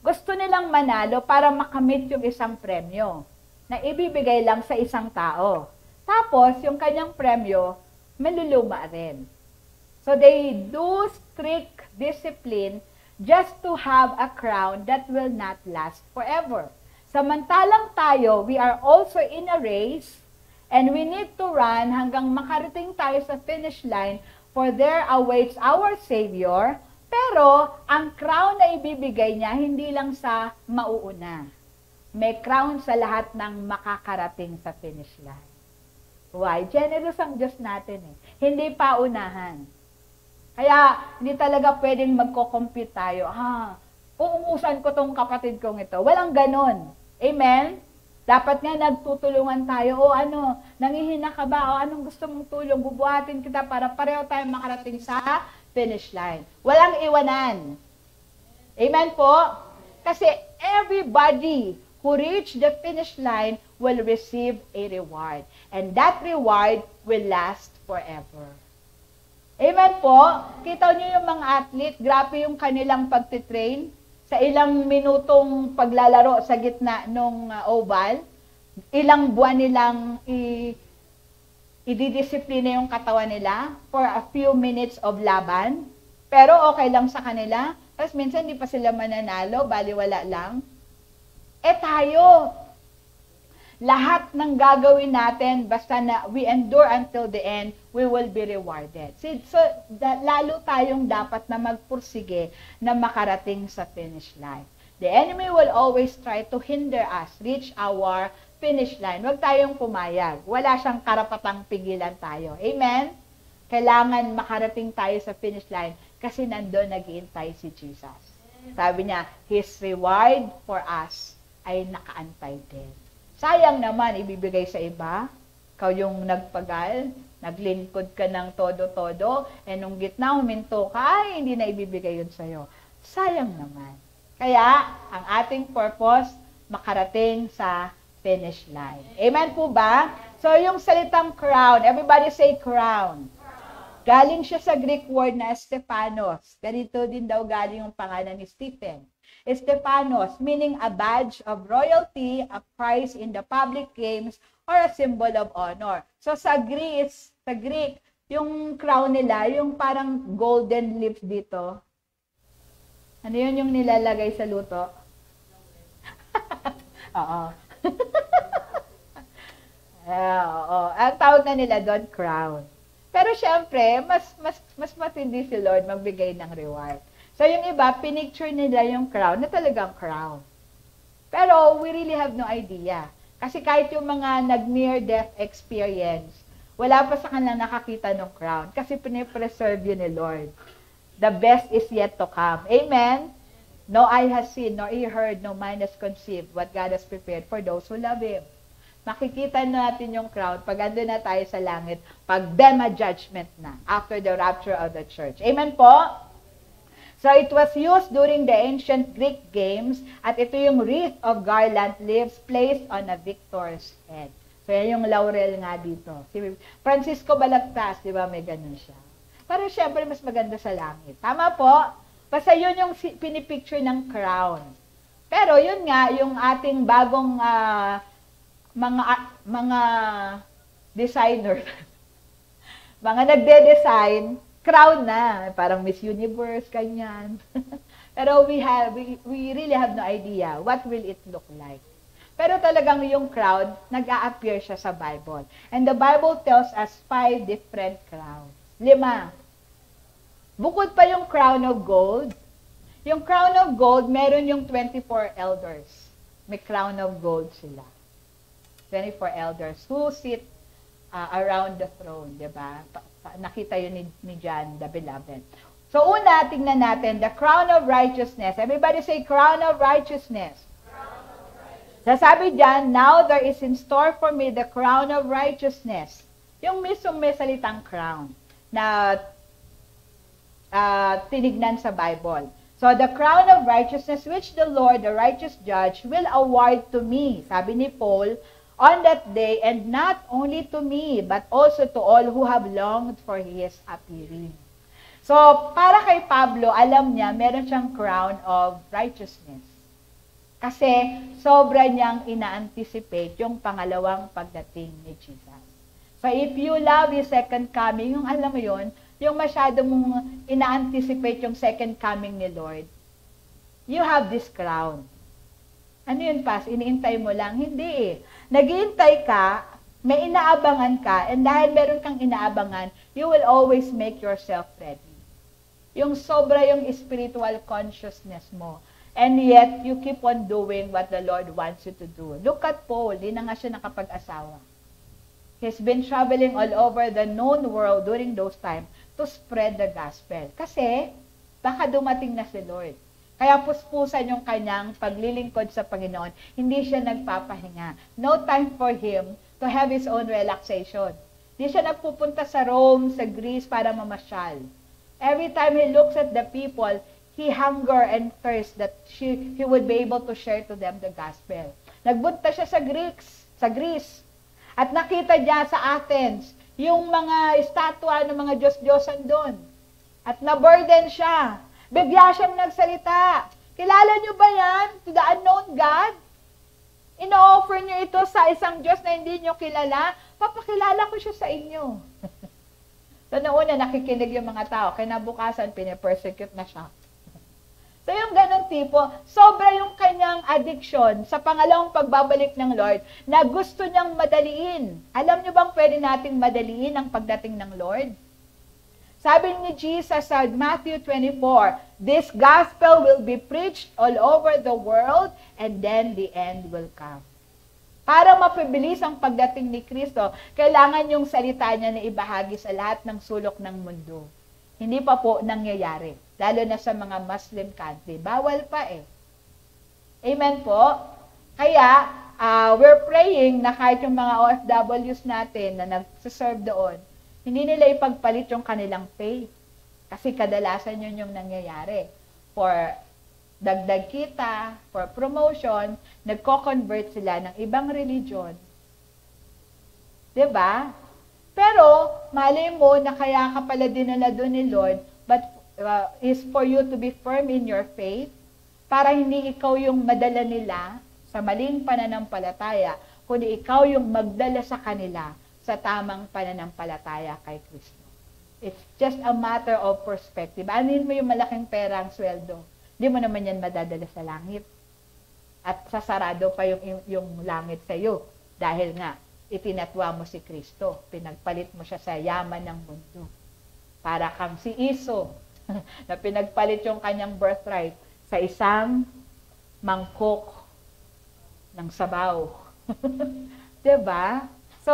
gusto nilang manalo para makamit yung isang premyo na ibibigay lang sa isang tao. Tapos, yung kanyang premyo, maluluma rin. So they do strict discipline just to have a crown that will not last forever. Samantalang tayo, we are also in a race and we need to run hanggang makarating tayo sa finish line. For there awaits our Savior, pero ang crown na ibibigay niya, hindi lang sa mauuna. May crown sa lahat ng makakarating sa finish line. Why? Generous ang Diyos natin eh. Hindi pa unahan. Kaya, hindi talaga pwedeng magko-compete tayo. Uungusan ko tong kapatid kong ito. Walang ganon. Amen? Dapat nga nagtutulungan tayo. Nangihina ka ba? Anong gusto mong tulong? Bubuhatin kita para pareho tayo makarating sa finish line. Walang iwanan. Amen po? Kasi everybody who reach the finish line will receive a reward. And that reward will last forever. Amen po? Kita niyo yung mga athlete, grabe yung kanilang pagtitrain. Sa ilang minutong paglalaro sa gitna ng oval, ilang buwan nilang ididisiplina yung katawan nila for a few minutes of laban. Pero okay lang sa kanila. Tapos minsan hindi pa sila mananalo, baliwala lang. Tayo, lahat ng gagawin natin, basta na we endure until the end, we will be rewarded. So lalo tayong dapat na magpursige na makarating sa finish line. The enemy will always try to hinder us reach our finish line. Huwag tayong pumayag. Wala siyang karapatang pigilan tayo. Amen? Kailangan makarating tayo sa finish line kasi nandun nag-iintay si Jesus. Sabi niya, His reward for us ay nakaantay din. Sayang naman, ibibigay sa iba. Ikaw yung nagpagal, naglingkod ka ng todo-todo, nung gitna, huminto ka, ay hindi na ibibigay yun sa'yo. Sayang naman. Kaya, ang ating purpose, makarating sa finish line. Amen po ba? So, yung salitang crown, everybody say crown. Galing siya sa Greek word na Stephanos. Ganito din daw galing yung pangalan ni Stephen. Stephanos, meaning a badge of royalty, a prize in the public games, or a symbol of honor. So sa Greek, yung crown nila, yung parang golden leaf dito. Ano yun yung nilalagay sa luto? Oo. Oo. Ang tawag na nila doon, crown. Pero syempre, mas matindi si Lord magbigay ng reward. So yung iba, pinicture nila yung crown na talagang crown. Pero we really have no idea. Kasi kahit yung mga nag-near-death experience, wala pa sa kanilang nakakita ng crown. Kasi pinipreserve yun ni Lord. The best is yet to come. Amen? No eye has seen, nor ear heard, no mind has conceived what God has prepared for those who love Him. Makikita natin yung crown pag ando na tayo sa langit, pag Bema judgment na, after the rapture of the church. Amen po? So it was used during the ancient Greek games, at ito yung wreath of garland leaves placed on a victor's head. So yan yung laurel nga dito. Si Francisco Balagtas, di ba, may ganun siya. Pero syempre, mas maganda sa langit. Tama po? Basta yun yung pinipicture ng crown. Pero yun nga, yung ating bagong mga designer, mga nagde-design, crown na. Parang Miss Universe, kanyan. Pero we really have no idea what will it look like. Pero talagang yung crown, nag-a-appear siya sa Bible. And the Bible tells us 5 different crowns. 5. Bukod pa yung crown of gold. Yung crown of gold, meron yung 24 elders. May crown of gold sila. 24 elders who sit around the throne, di ba? Nakita yun ni John the Beloved. So una, tingnan natin, the crown of righteousness. Everybody say, crown of righteousness. Sasabi dyan, now there is in store for me the crown of righteousness. Yung mismong may salitang crown na tinignan sa Bible. So, the crown of righteousness which the Lord, the righteous judge, will award to me, sabi ni Paul, on that day, and not only to me, but also to all who have longed for His appearing. So, para kay Pablo, alam niya, meron siyang crown of righteousness. Kasi, sobra niyang ina-anticipate yung pangalawang pagdating ni Jesus. So, if you love His second coming, yung alam mo yun, yung masyado mong ina-anticipate yung second coming ni Lord, you have this crown. Ano yun, Pas? Iniintay mo lang? Hindi eh. Nag-iintay ka, may inaabangan ka, and dahil meron kang inaabangan, you will always make yourself ready. Yung sobra yung spiritual consciousness mo. And yet, you keep on doing what the Lord wants you to do. Look at Paul, di na nga siya nakapag-asawa. He's been traveling all over the known world during those times to spread the gospel. Kasi, baka dumating na si Lord. Kaya puspusan yung kanyang paglilingkod sa Panginoon. Hindi siya nagpapahinga. No time for him to have his own relaxation. Hindi siya nagpupunta sa Rome, sa Greece para mamasyal. Every time he looks at the people, he hunger and thirst that he would be able to share to them the gospel. Nagbunta siya sa Greece. At nakita niya sa Athens, yung mga estatwa ng mga Diyos-Diyosan doon. At na-burden siya. Bigla siyang nagsalita. Kilala niyo ba yan? To the unknown God? Ino-offer niyo ito sa isang Diyos na hindi niyo kilala? Papakilala ko siya sa inyo. So, noon na nakikinig yung mga tao. Kinabukasan, pinipersecute na siya. So, yung ganun tipo, sobra yung kanyang addiction sa pangalawang pagbabalik ng Lord na gusto niyang madaliin. Alam niyo bang pwede nating madaliin ang pagdating ng Lord? Sabi ni Jesus sa Matthew 24, this gospel will be preached all over the world and then the end will come. Para mapabilis ang pagdating ni Kristo, kailangan yung salita niya na ibahagi sa lahat ng sulok ng mundo. Hindi pa po nangyayari. Lalo na sa mga Muslim country. Bawal pa eh. Amen po? Kaya, we're praying na kahit yung mga OFWs natin na nagsiserve doon, hindi nila ipagpalit yung kanilang faith. Kasi kadalasan yun yung nangyayari. For dagdag kita, for promotion, nagko-convert sila ng ibang religion. Diba? Pero, malay mo na kaya ka pala dinala doon ni Lord, but is for you to be firm in your faith, para hindi ikaw yung madala nila sa maling pananampalataya, kundi ikaw yung magdala sa kanila sa tamang pananampalataya kay Kristo. It's just a matter of perspective. Anin mo yung malaking perang sweldo, hindi mo naman yan madadala sa langit. At sasarado pa yung langit sa iyo. Dahil nga, itinatwa mo si Kristo. Pinagpalit mo siya sa yaman ng mundo. Para kang si Iso, na pinagpalit yung kanyang birthright sa isang mangkok ng sabaw. Diba? So,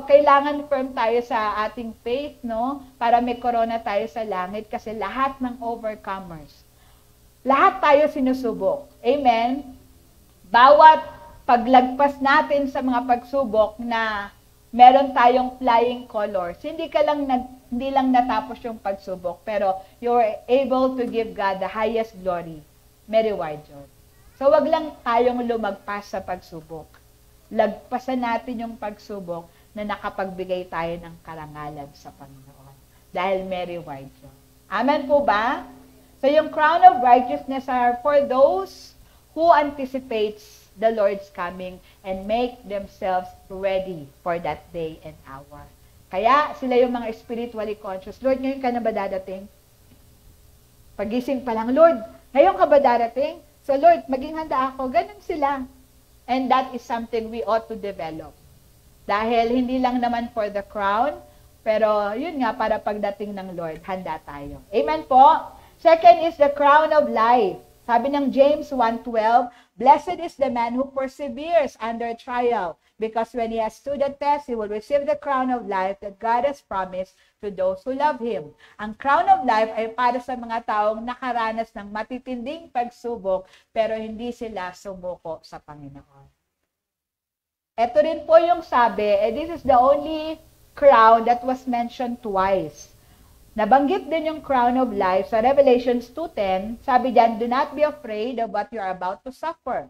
kailangan firm tayo sa ating faith, no? Para may corona tayo sa langit kasi lahat ng overcomers, lahat tayo sinusubok. Amen? Bawat paglagpas natin sa mga pagsubok na meron tayong flying colors, hindi lang natapos yung pagsubok, pero you're able to give God the highest glory. May reward yun. So, wag lang tayong lumagpas sa pagsubok. Lagpasan natin yung pagsubok na nakapagbigay tayo ng karangalan sa Panginoon. Dahil may reward yun. Amen po ba? So, yung crown of righteousness are for those who anticipates the Lord's coming and make themselves ready for that day and hour. Kaya, sila yung mga spiritually conscious. Lord, ngayon ka na ba dadating? Pagising pa lang, Lord, ngayon ka ba darating? So, Lord, maging handa ako. Ganun sila. And that is something we ought to develop. Dahil hindi lang naman for the crown, pero yun nga, para pagdating ng Lord, handa tayo. Amen po? Second is the crown of life. Sabi ng James 1:12, blessed is the man who perseveres under trial, because when he has stood the test, he will receive the crown of life that God has promised to those who love Him. Ang crown of life ay para sa mga taong nakaranas ng matitinding pagsubok, pero hindi sila sumuko sa Panginoon. Ito rin po yung sabi, this is the only crown that was mentioned twice. Nabanggit din yung crown of life sa Revelations 2:10. Sabi diyan, do not be afraid of what you are about to suffer.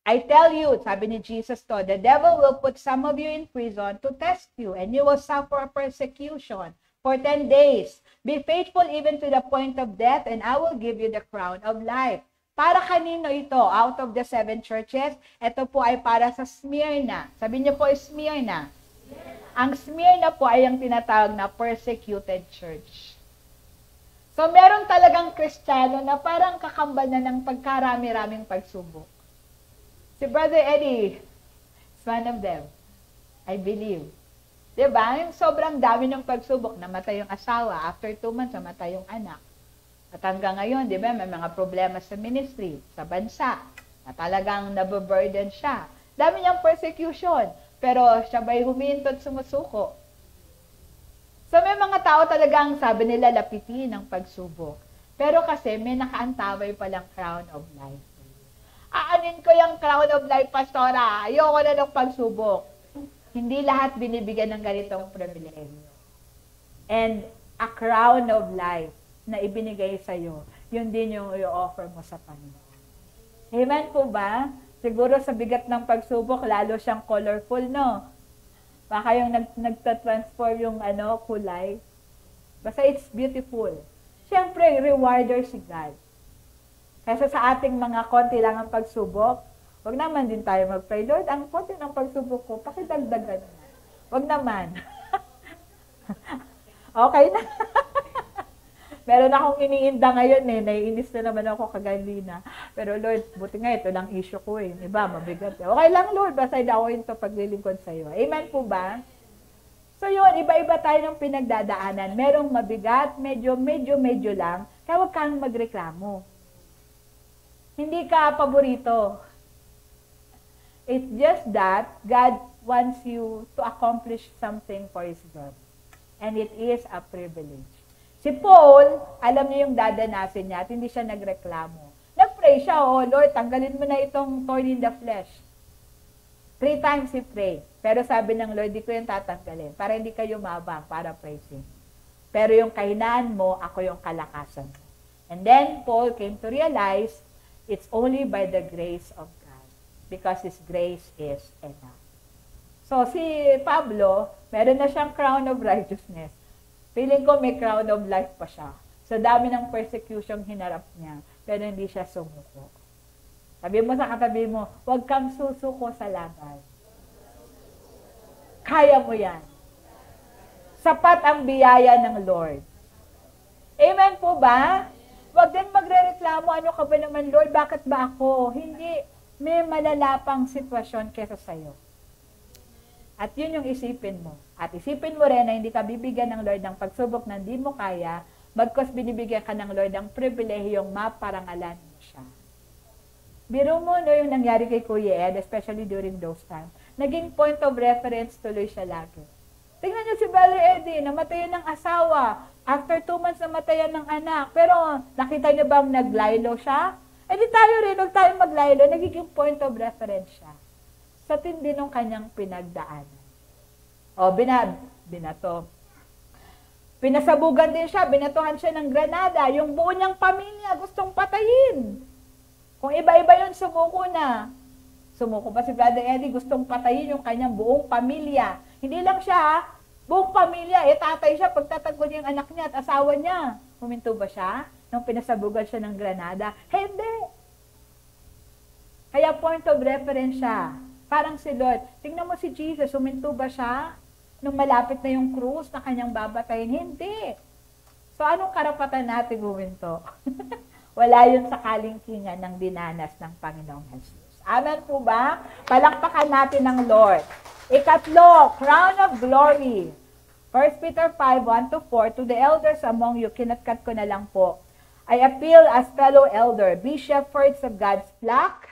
I tell you, sabi ni Jesus to, the devil will put some of you in prison to test you, and you will suffer persecution for 10 days. Be faithful even to the point of death, and I will give you the crown of life. Para kanino ito? Out of the 7 churches, ito po ay para sa Smyrna. Sabi niyo po, Smyrna. Ang Smyrna po ay ang tinatawag na persecuted church. So, meron talagang Kristiyano na parang kakambal na ng pagkarami-raming pagsubok. Si Brother Eddie is one of them. I believe. Diba? Yung sobrang dami ng pagsubok. Namatay yung asawa. After 2 months, namatay yung anak. At hanggang ngayon, diba, may mga problema sa ministry, sa bansa, na talagang nababurden siya. Dami niyang persecution. Pero siya ba'y huminto at sumusuko? So may mga tao talagang sabi nila lapitin ang pagsubok. Pero kasi may nakaantaway palang crown of life. Aanin ko yung crown of life, pastora. Ayoko na ng pagsubok. Hindi lahat binibigyan ng ganitong pribilehiyo. And a crown of life na ibinigay sa'yo, yun din yung i-offer mo sa Panginoon. Amen po ba? Siguro sa bigat ng pagsubok, lalo siyang colorful, no? Baka yung nagtatransform yung kulay. Basta it's beautiful. Siyempre, rewarder si God. Kaysa sa ating mga konti lang ang pagsubok, wag naman din tayo mag-pray, Lord, ang konti ng pagsubok ko, pakidagdagan na. Wag naman. Okay na. Meron akong iniinda ngayon naiinis na naman ako kagalina. Pero Lord, buti nga ito lang issue ko Iba, mabigat. Okay lang Lord, basta idawin ito paglilingkod sa iyo. Amen po ba? So yun, iba-iba tayo ng pinagdadaanan. Merong mabigat, medyo lang. Kaya huwag kang magreklamo. Hindi ka paborito. It's just that God wants you to accomplish something for His God. And it is a privilege. Si Paul, alam niya yung dadanasin niya at hindi siya nagreklamo. Nag-pray siya, Lord, tanggalin mo na itong thorn in the flesh. 3 times he prayed. Pero sabi ng Lord, di ko yung tatanggalin para hindi kayo mabang para praising. Pero yung kahinaan mo, ako yung kalakasan mo. And then Paul came to realize it's only by the grace of God because His grace is enough. So si Pablo, meron na siyang crown of righteousness. Feeling ko may crown of life pa siya. Sa dami ng persecution hinarap niya, pero hindi siya sumuko. Sabi mo sa katabi mo, huwag kang susuko sa laban. Kaya mo yan. Sapat ang biyaya ng Lord. Amen po ba? Huwag din magrereklamo, ano ka ba naman, Lord, bakit ba ako? Hindi, may malalapang sitwasyon kesa sa'yo. At yun yung isipin mo. At isipin mo rin na hindi ka bibigyan ng Lord ng pagsubok na hindi mo kaya, bagkus binibigyan ka ng Lord ng pribilehiyong maparangalan mo siya. Biro mo no, yung nangyari kay Kuya Ed, especially during those times. Naging point of reference tuloy siya lagi. Tingnan niyo si Brother Eddie, namatayan ng asawa. After 2 months, namatayan ng anak. Pero nakita niyo bang naglaylo siya? Eh di tayo rin, huwag tayo maglaylo. Nagiging point of reference siya. Sa tindi ng kanyang pinagdaanan. O, binato. Pinasabugan din siya, binatuhan siya ng granada. Yung buo niyang pamilya gustong patayin. Kung iba-iba yun, sumuko na. Sumuko pa si Brother Eddie, gustong patayin yung kanyang buong pamilya. Hindi lang siya, buong pamilya, tatay siya, pagtatagpo niya yung anak niya at asawa niya. Huminto ba siya nung pinasabugan siya ng granada? Hindi. Kaya point of reference siya. Parang si Lord. Tingnan mo si Jesus, huminto ba siya nung malapit na yung krus na kanyang babatayin? Hindi. So anong karapatan natin huminto? Wala yun sa kalingkingan ng dinanas ng Panginoong Jesus. Amen po ba? Palakpakan natin ng Lord. Ikatlo, crown of glory. 1 Peter 5:1-4, to the elders among you, kinatkat ko na lang po. I appeal as fellow elder, be shepherds of God's flock.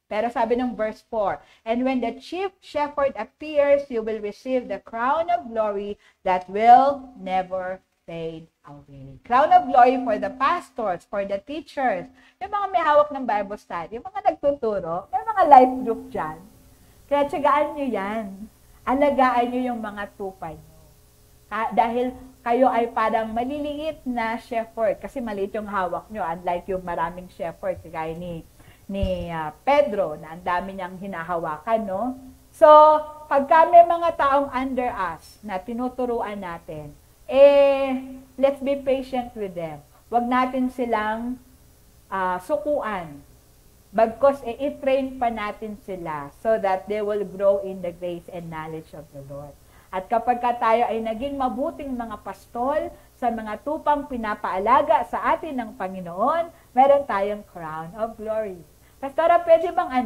Pero sabi ng verse 4, and when the chief shepherd appears, you will receive the crown of glory that will never fade away. Crown of glory for the pastors, for the teachers, yung mga may hawak ng Bible study, yung mga nagtuturo, may mga life group dyan. Kaya tiyagaan nyo yan. Alagaan nyo yung mga tupa nyo. Dahil kayo ay parang maliliit na shepherd, kasi maliit yung hawak nyo, unlike yung maraming shepherd, kagaya ni Pedro, na ang dami niyang hinahawakan, no? So, pagka may mga taong under us na tinuturuan natin, let's be patient with them. Huwag natin silang sukuan. Bagkos, i-train pa natin sila so that they will grow in the grace and knowledge of the Lord. At kapag tayo ay naging mabuting mga pastol sa mga tupang pinapaalaga sa atin ng Panginoon, meron tayong crown of glory. Pastora, pwede bang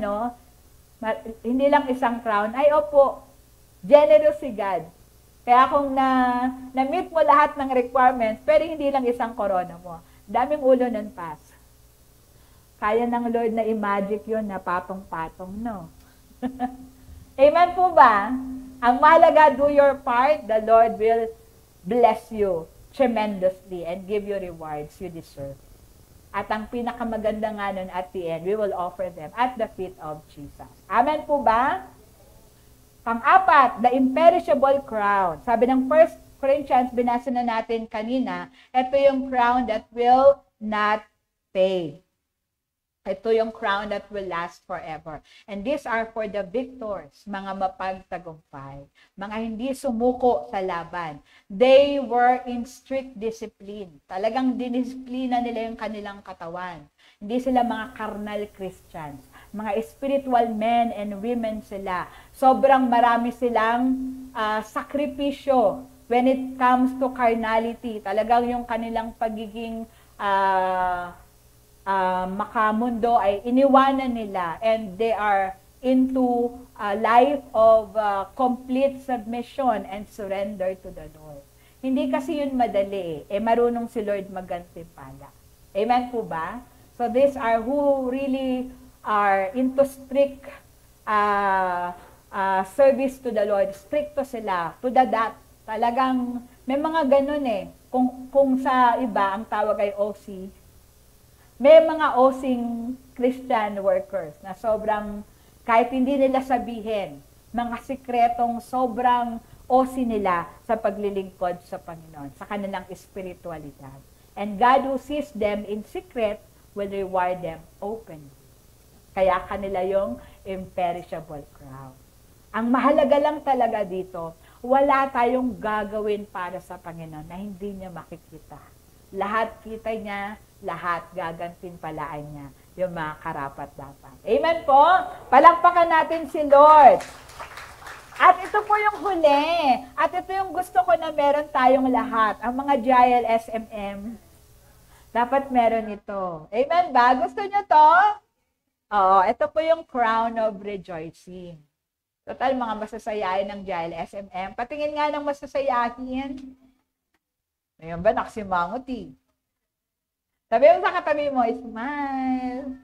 hindi lang isang crown? Ay, opo, generous si God. Kaya kung na-meet mo lahat ng requirements, pero hindi lang isang corona mo. Daming ulo ng pass. Kaya ng Lord na i-magic yun na patong-patong, no? Amen po ba? Ang mahalaga, do your part, the Lord will bless you tremendously and give you rewards you deserve. At ang pinakamaganda nga nun at the end, we will offer them at the feet of Jesus. Amen po ba? Pang-apat, the imperishable crown. Sabi ng 1 Corinthians, binasa na natin kanina, ito yung crown that will not fade. Ito yung crown that will last forever. And these are for the victors, mga mapagtagumpay, mga hindi sumuko sa laban. They were in strict discipline. Talagang dinisiplina nila yung kanilang katawan. Hindi sila mga carnal Christians. Mga spiritual men and women sila. Sobrang marami silang sakripisyo when it comes to carnality. Talagang yung kanilang pagiging makamundo ay iniwanan nila, and they are into a life of complete submission and surrender to the Lord. Hindi kasi yun madali marunong si Lord maggantimpala. Amen po ba? So these are who really are into strict service to the Lord. Stricto sila, to the dot. Talagang may mga ganun kung sa iba ang tawag ay OC, may mga OCing Christian workers na sobrang, kahit hindi nila sabihin, mga sikretong sobrang OC nila sa paglilingkod sa Panginoon, sa kanilang espiritualidad. And God who sees them in secret will reward them openly. Kaya kanila yung imperishable crown. Ang mahalaga lang talaga dito, wala tayong gagawin para sa Panginoon na hindi niya makikita. Lahat kita niya, lahat gagantimpalaan niya yung mga karapat-dapat. Amen po? Palakpakan natin si Lord. At ito po yung huli. At ito yung gusto ko na meron tayong lahat. Ang mga GIL SMM. Dapat meron ito. Amen ba? Gusto nyo to? Oo, ito po yung crown of rejoicing. Total, mga masasayahin ng Jail SMM. Patingin nga ng masasayahin. Ngayon ba, nakasimangot eh. Sabi mo sa katabi mo, smile.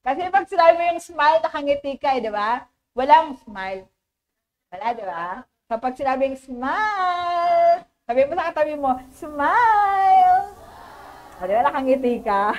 Kasi pag sinabi mo yung smile, nakangiti ka eh, di ba? Walang smile. Wala, di ba? Kapag sinabing smile, sabi mo sa katabi mo, smile. O, di ba, nakangiti ka?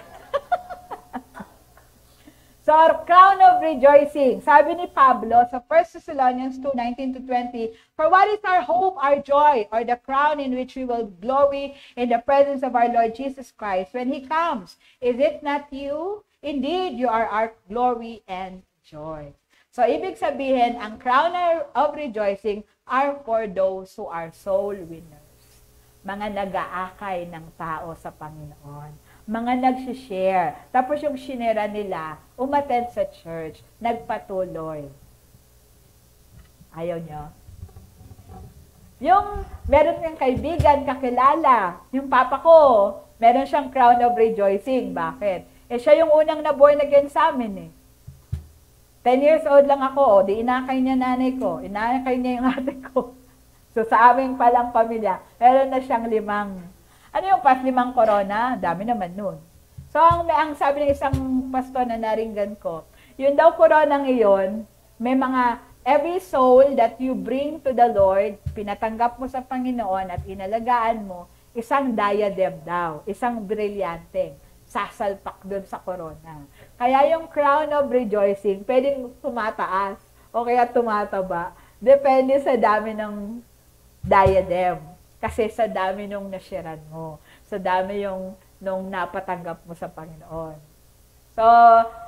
So, crown of rejoicing. Sabi ni Pablo sa 1 Thessalonians 2:19-20, "For what is our hope, our joy, or the crown in which we will glory in the presence of our Lord Jesus Christ when He comes? Is it not you? Indeed, you are our glory and joy." So, ibig sabihin, ang crown of rejoicing are for those who are soul winners. Mga nag-aakay ng tao sa Panginoon. Mga nag-share. Tapos yung shinera nila, umattend sa church, nagpatuloy. Ayaw nyo? Yung meron kang kaibigan, kakilala, yung papa ko, meron siyang crown of rejoicing. Bakit? Eh siya yung unang na-born again sa amin eh. 10 years old lang ako, di inakay niya nanay ko, inakay niya yung ate ko. So sa aming palang pamilya, meron na siyang 5. Ano yung past 5 corona? Dami naman nun. So, ang sabi ng isang pastor na naringgan ko, yun daw corona ngayon, may mga, every soul that you bring to the Lord, pinatanggap mo sa Panginoon at inalagaan mo, isang diadem daw, isang brilyante, sasalpak dun sa corona. Kaya yung crown of rejoicing, pwedeng tumataas o kaya tumataba. Depende sa dami ng diadem. Kasi sa dami nung nashiran mo. Sa dami yung nung napatanggap mo sa Panginoon. So,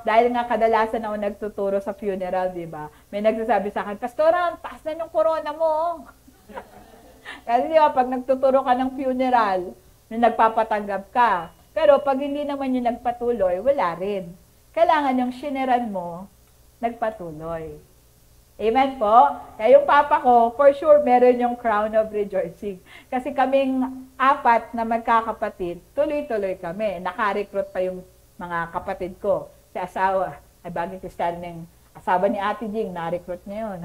dahil nga kadalasan ako nagtuturo sa funeral, di ba? May nagsasabi sa akin, Pastora, taas na nung corona mo. Kasi di ba, pag nagtuturo ka ng funeral, nagpapatanggap ka. Pero pag hindi naman yung nagpatuloy, wala rin. Kailangan yung shineran mo, nagpatuloy. Amen po? Kaya yung papa ko, for sure, meron yung crown of rejoicing. Kasi kaming 4 na magkakapatid, tuloy-tuloy kami. Naka-recruit pa yung mga kapatid ko. Si asawa, ay bagay Kristiyano ng asawa ni Ate Jing, na-recruit niya yun.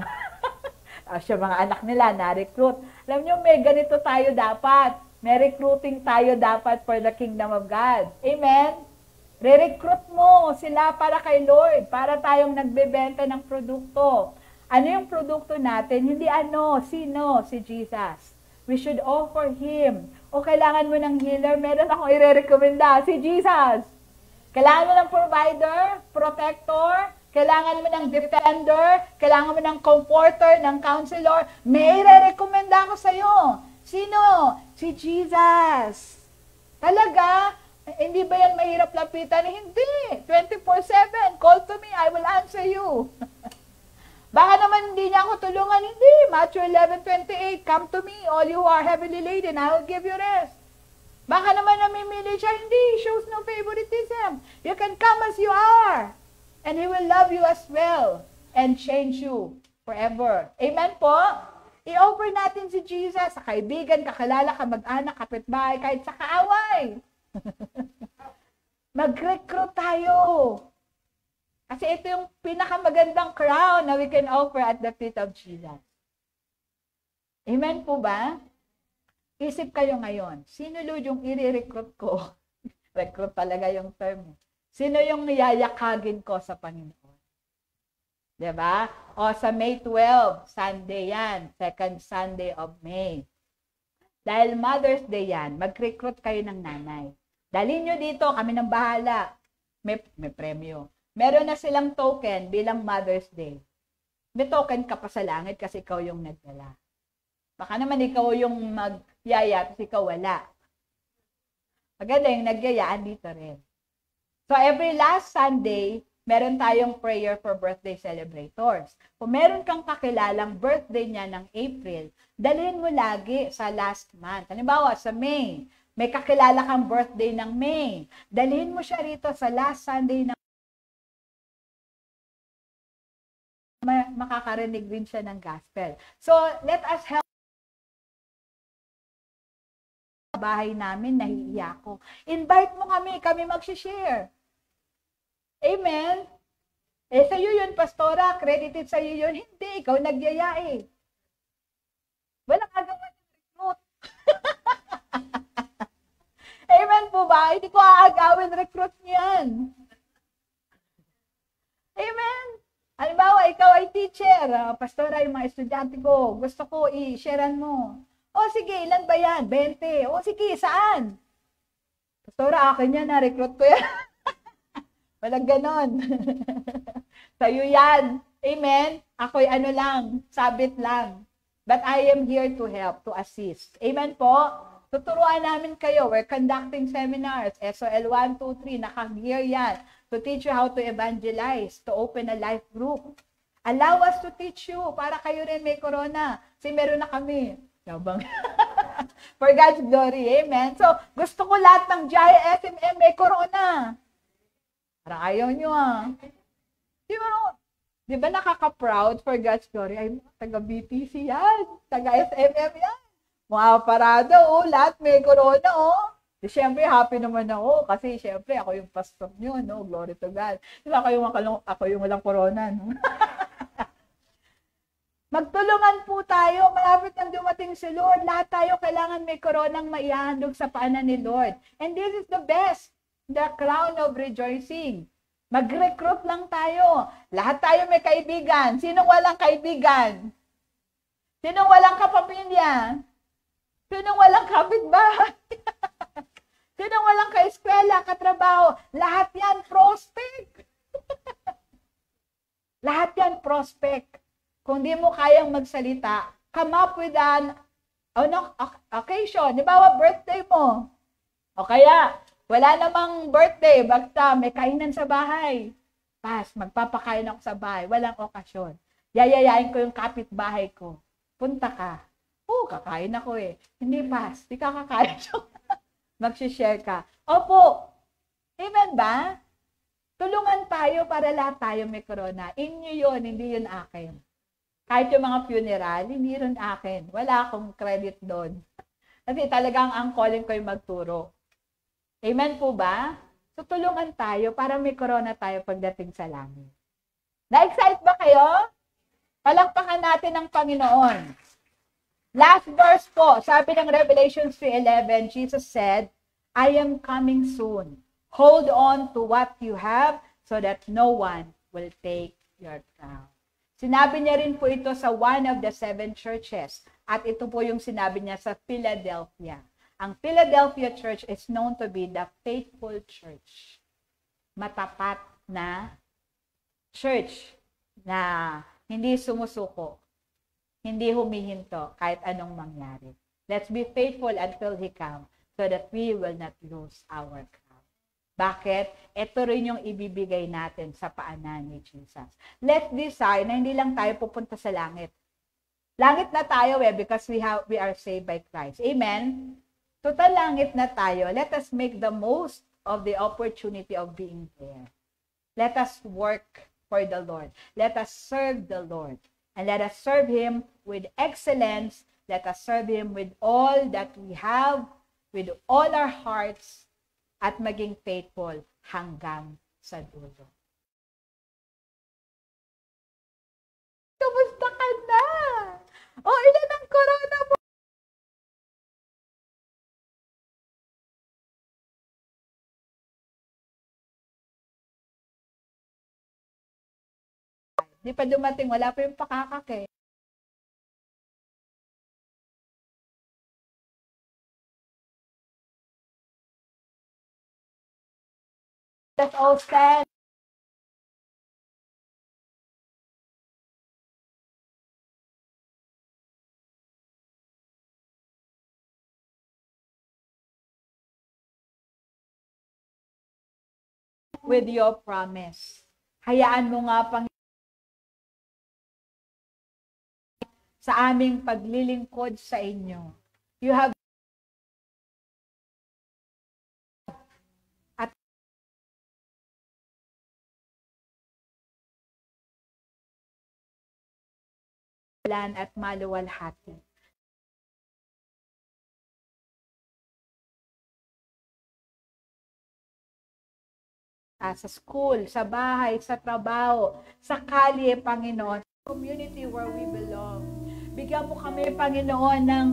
Siya mga anak nila, na-recruit. Alam niyo, may ganito tayo dapat. May recruiting tayo dapat for the kingdom of God. Amen? Re-recruit mo sila para kay Lord, para tayong nagbebenta ng produkto. Ano yung produkto natin? Hindi ano, sino? Si Jesus. We should offer Him. O kailangan mo ng healer? Meron akong i-recommenda, si Jesus. Kailangan mo ng provider, protector, kailangan mo ng defender, kailangan mo ng comforter, ng counselor. May i-recommenda ko sa'yo. Sino? Si Jesus. Talaga? Hindi ba yan mahirap lapitan? Hindi. 24/7. Call to me, I will answer you. Baka naman hindi niya ako tulungan. Hindi. Matthew 11:28, come to me, all you who are heavily laden, I will give you rest. Baka naman namimili siya. Hindi. Shows no favoritism. You can come as you are. And He will love you as well. And change you forever. Amen po? I-offer natin si Jesus sa kaibigan, kakilala, kamag-anak, kapitbahay, kahit sa kaaway. Mag-recruit tayo. Kasi ito yung pinakamagandang crown na we can offer at the feet of Jesus. Amen po ba? Isip kayo ngayon, sino Lord yung i-recruit ko? Recruit talaga yung term. Sino yung niyayakagin ko sa Panginoon? Diba? O sa May 12, Sunday yan, second Sunday of May. Dahil Mother's Day yan, mag-recruit kayo ng nanay. Dalhin nyo dito, kami nang bahala. May premyo. Meron na silang token bilang Mother's Day. May token ka pa sa langit kasi ikaw yung nagdala. Baka naman ikaw yung magyaya kasi ikaw wala. Maganda yung nagyayaan dito rin. So every last Sunday, meron tayong prayer for birthday celebrators. Kung meron kang kakilalang birthday niya ng April, dalhin mo lagi sa last month. Halimbawa, sa May, may kakilala kang birthday ng May. Dalhin mo siya rito sa last Sunday ng makakarinig din siya ng gospel. So, let us help bahay namin, nahihiya ko. Invite mo kami mag-share. Amen? Sa'yo yun, pastora, credited sa'yo yun. Hindi, ikaw nagyaya eh. Walang agawan yung recruit. Amen po ba? Hindi ko aagawin recruit niyan. Amen? Halimbawa, ikaw ay teacher. Pastora, yung mga estudyante ko, gusto ko i-sharean mo. O sige, ilan ba yan? 20. O sige, saan? Pastora, akin yan, recruit ko yan. Walang ganon. Sa'yo yan. Amen? Ako'y ano lang, sabit lang. But I am here to help, to assist. Amen po? Tuturuan namin kayo. We're conducting seminars. SOL 1, 2, 3. Naka-gear yan. To teach you how to evangelize. To open a life group. Allow us to teach you. Para kayo rin may corona. Kasi meron na kami. Yabang. For God's glory. Amen? So, gusto ko lahat ng Jaya SMM may corona. Parang ayaw nyo Di ba nakaka-proud for God's glory? Ay, taga-BTC yan. Taga-SMM yan. Mga parada, lahat may corona, Di, syempre, happy naman ako. Kasi, syempre, ako yung pastor nyo, Glory to God. Di ba, ako yung walang corona, Magtulungan po tayo. Malapit nang dumating si Lord. Lahat tayo kailangan may koronang maihandog sa paanan ni Lord. And this is the best. The crown of rejoicing. Mag-recruit lang tayo. Lahat tayo may kaibigan. Sinong walang kaibigan? Sinong walang kapamilya? Sinong walang kapitbahay? Sinong walang kaeskwela, katrabaho? Lahat yan prospect. Lahat yan prospect. Kung di mo kayang magsalita, come up with an occasion. Di ba, birthday mo? O kaya, wala namang birthday, basta may kainan sa bahay. Pas, magpapakain ako sa bahay, walang okasyon. Yayayain ko yung kapitbahay ko. Punta ka. Kakain ako eh. Hindi pas, di ka kakain. Mag-share ka. Opo. Amen ba? Tulungan tayo para lahat tayo may corona. Inyo yun, hindi yun akin. Kahit yung mga funeral, hindi yun akin. Wala akong credit doon. Kasi talagang ang calling ko yung magturo. Amen po ba? So, tulungan tayo para may corona tayo pagdating sa langit. Na-excite ba kayo? Palakpakan natin ang Panginoon. Last verse po, sabi ng Revelation 3:11, Jesus said, I am coming soon. Hold on to what you have so that no one will take your crown. Sinabi niya rin po ito sa one of the 7 churches. At ito po yung sinabi niya sa Philadelphia. Ang Philadelphia Church is known to be the faithful church. Matapat na church na hindi sumusuko, hindi humihinto kahit anong mangyari. Let's be faithful until He comes so that we will not lose our crown. Bakit? Ito rin yung ibibigay natin sa paanan ni Jesus. Let's decide na hindi lang tayo pupunta sa langit. Langit na tayo because we are saved by Christ. Amen? Total langit na tayo. Let us make the most of the opportunity of being there. Let us work for the Lord. Let us serve the Lord. And let us serve Him with excellence. Let us serve Him with all that we have, with all our hearts, at maging faithful hanggang sa dulo. Kamusta ka na? Ilan ang corona mo? Di pa dumating, wala pa yung pakakak eh. Let's all stand. With your promise. Hayaan mo nga, Panginoon, sa aming paglilingkod sa inyo. You have at at maluwalhati. sa school, sa bahay, sa trabaho, sa kalye, Panginoon, community where we belong. Bigyan mo kami, Panginoon, ng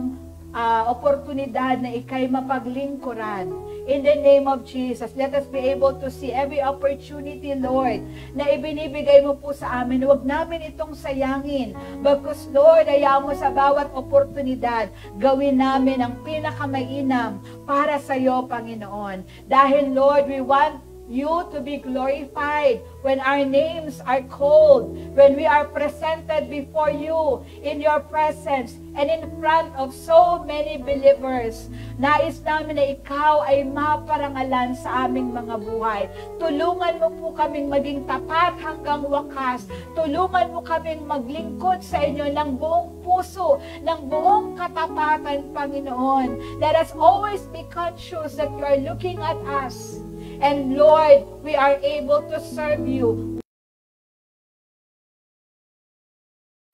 oportunidad na ikay mapaglingkuran. In the name of Jesus, let us be able to see every opportunity, Lord, na ibinibigay mo po sa amin. Huwag namin itong sayangin. Bagkus, Lord, ayaw mo sa bawat oportunidad, gawin namin ang pinakamainam para sa iyo, Panginoon. Dahil, Lord, we want you to be glorified when our names are called, when we are presented before you in your presence and in front of so many believers. Nais namin na ikaw ay maparangalan sa aming mga buhay. Tulungan mo po kaming maging tapat hanggang wakas. Tulungan mo kaming maglingkod sa inyo ng buong puso, ng buong katapatan, Panginoon. Let us always be conscious that you are looking at us. And Lord, we are able to serve you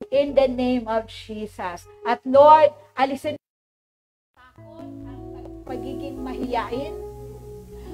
in the name of Jesus. At Lord, alisin takot ang pagiging mahiyain.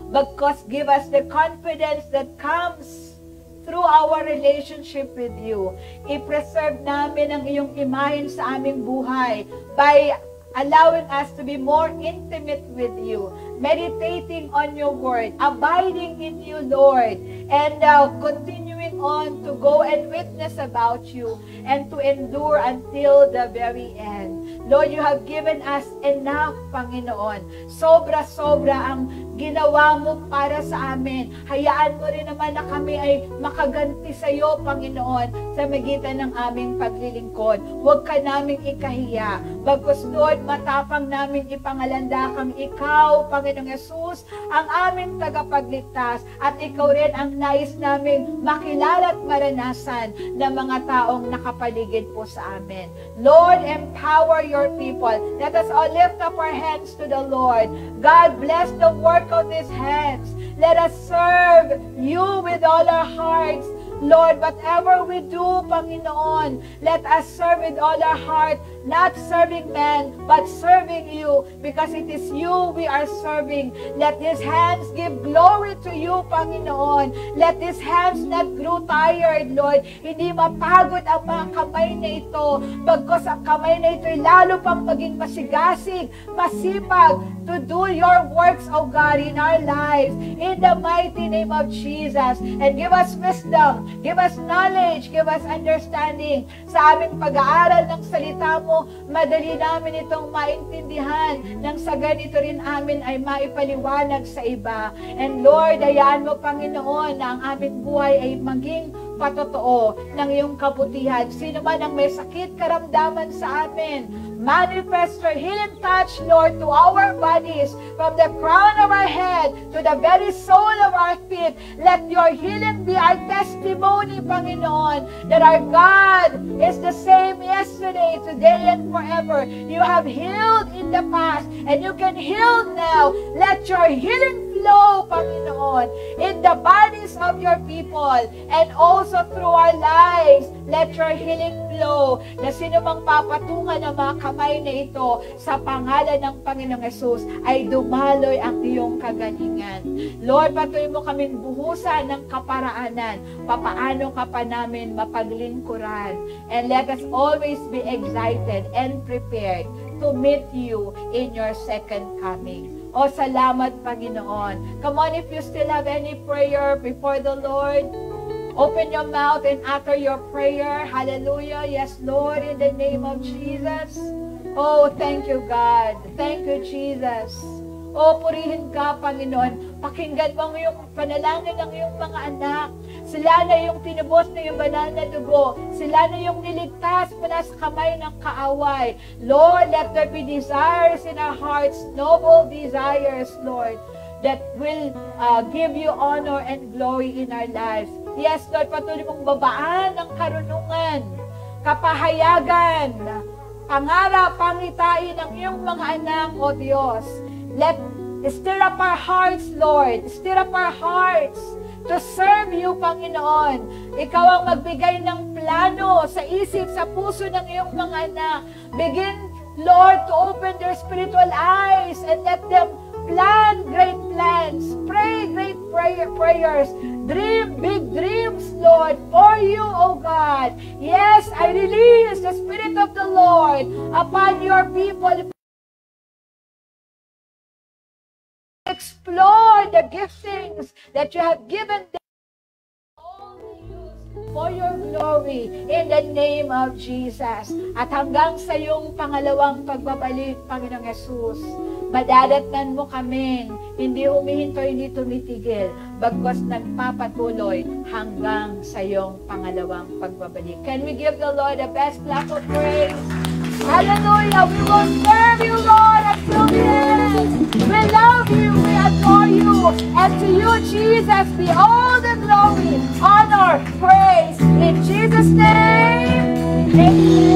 Because give us the confidence that comes through our relationship with you. I-preserve namin ang iyong imahen sa aming buhay by allowing us to be more intimate with you, meditating on your word, abiding in you, Lord, and continuing on to go and witness about you and to endure until the very end. Lord, you have given us enough, Panginoon. Sobra-sobra ang ginawa mo para sa amin. Hayaan mo rin naman na kami ay makaganti sa iyo, Panginoon, sa magitan ng aming paglilingkod. Huwag ka naming ikahiya. Bagkus, Lord, matapang namin ipangalanda kang ikaw, Panginoong Yesus, ang aming tagapagligtas, at ikaw rin ang nais naming makilala at maranasan ng mga taong nakapaligid po sa amin. Lord, empower your people. Let us all lift up our hands to the Lord. God, bless the work of these hands. Let us serve you with all our hearts. Lord, whatever we do, Panginoon, let us serve with all our heart, not serving men, but serving you, because it is you we are serving. Let these hands give glory to you, Panginoon. Let these hands not grow tired, Lord. Hindi mapagod ang mga kamay na ito, bagkus ang kamay na ito ay lalo pang maging masigasig, masipag, to do your works, O God, in our lives, in the mighty name of Jesus. And give us wisdom, give us knowledge, give us understanding sa aming pag-aaral ng salita mo. Madali namin itong maintindihan nang sa ganito rin amin ay maipaliwanag sa iba. And Lord, hayaan mo, Panginoon, na ang aming buhay ay maging patotoo ng iyong kabutihan. Sino man ang may sakit, karamdaman sa amin, manifest your healing touch, Lord, to our bodies, from the crown of our head to the very sole of our feet. Let your healing be our testimony, Panginoon, that our God is the same yesterday, today, and forever. You have healed in the past, and you can heal now. Let your healing flow, Panginoon, in the bodies of your people, and also through our lives. Let your healing flow, na sino mang papatungan ng mga kamay na ito sa pangalan ng Panginoong Yesus ay dumaloy ang iyong kagalingan. Lord, patuloy mo kaming buhusan ng kaparaanan, papaano ka pa namin mapaglingkuran. And let us always be excited and prepared to meet you in your second coming. O salamat, Panginoon. Come on, if you still have any prayer before the Lord, open your mouth and utter your prayer. Hallelujah. Yes, Lord, in the name of Jesus. Oh, thank you, God. Thank you, Jesus. Oh, purihin ka, Panginoon. Pakinggan mo yung panalangin ng iyong mga anak. Sila na yung tinubos na yung banal na dugo. Sila na yung niligtas mula sa kamay ng kaaway. Lord, let there be desires in our hearts, noble desires, Lord, that will give you honor and glory in our lives. Yes, Lord, patuloy mong babaan ng karunungan, kapahayagan, pangarap, pangitain ng iyong mga anak, O Diyos. Let stir up our hearts, Lord. Stir up our hearts to serve you, Panginoon. Ikaw ang magbigay ng plano sa isip, sa puso ng iyong mga anak. Begin, Lord, to open their spiritual eyes and let them plan great plans. Pray great prayers. prayers. Dream big dreams, Lord, for you, O God. Yes, I release the Spirit of the Lord upon your people. Explore the giftings that you have given them. For your glory, in the name of Jesus. At hanggang sa iyong pangalawang pagbabalik, Panginoong Yesus, madadatnan mo kaming hindi humihinto, hindi tumitigil, bagkus nagpapatuloy hanggang sa iyong pangalawang pagbabalik. Can we give the Lord the best clap of praise? Hallelujah! We will serve you, Lord, until the end. We love you, we adore you, and to you, Jesus, be all the glory, honor, praise. In Jesus' name, amen.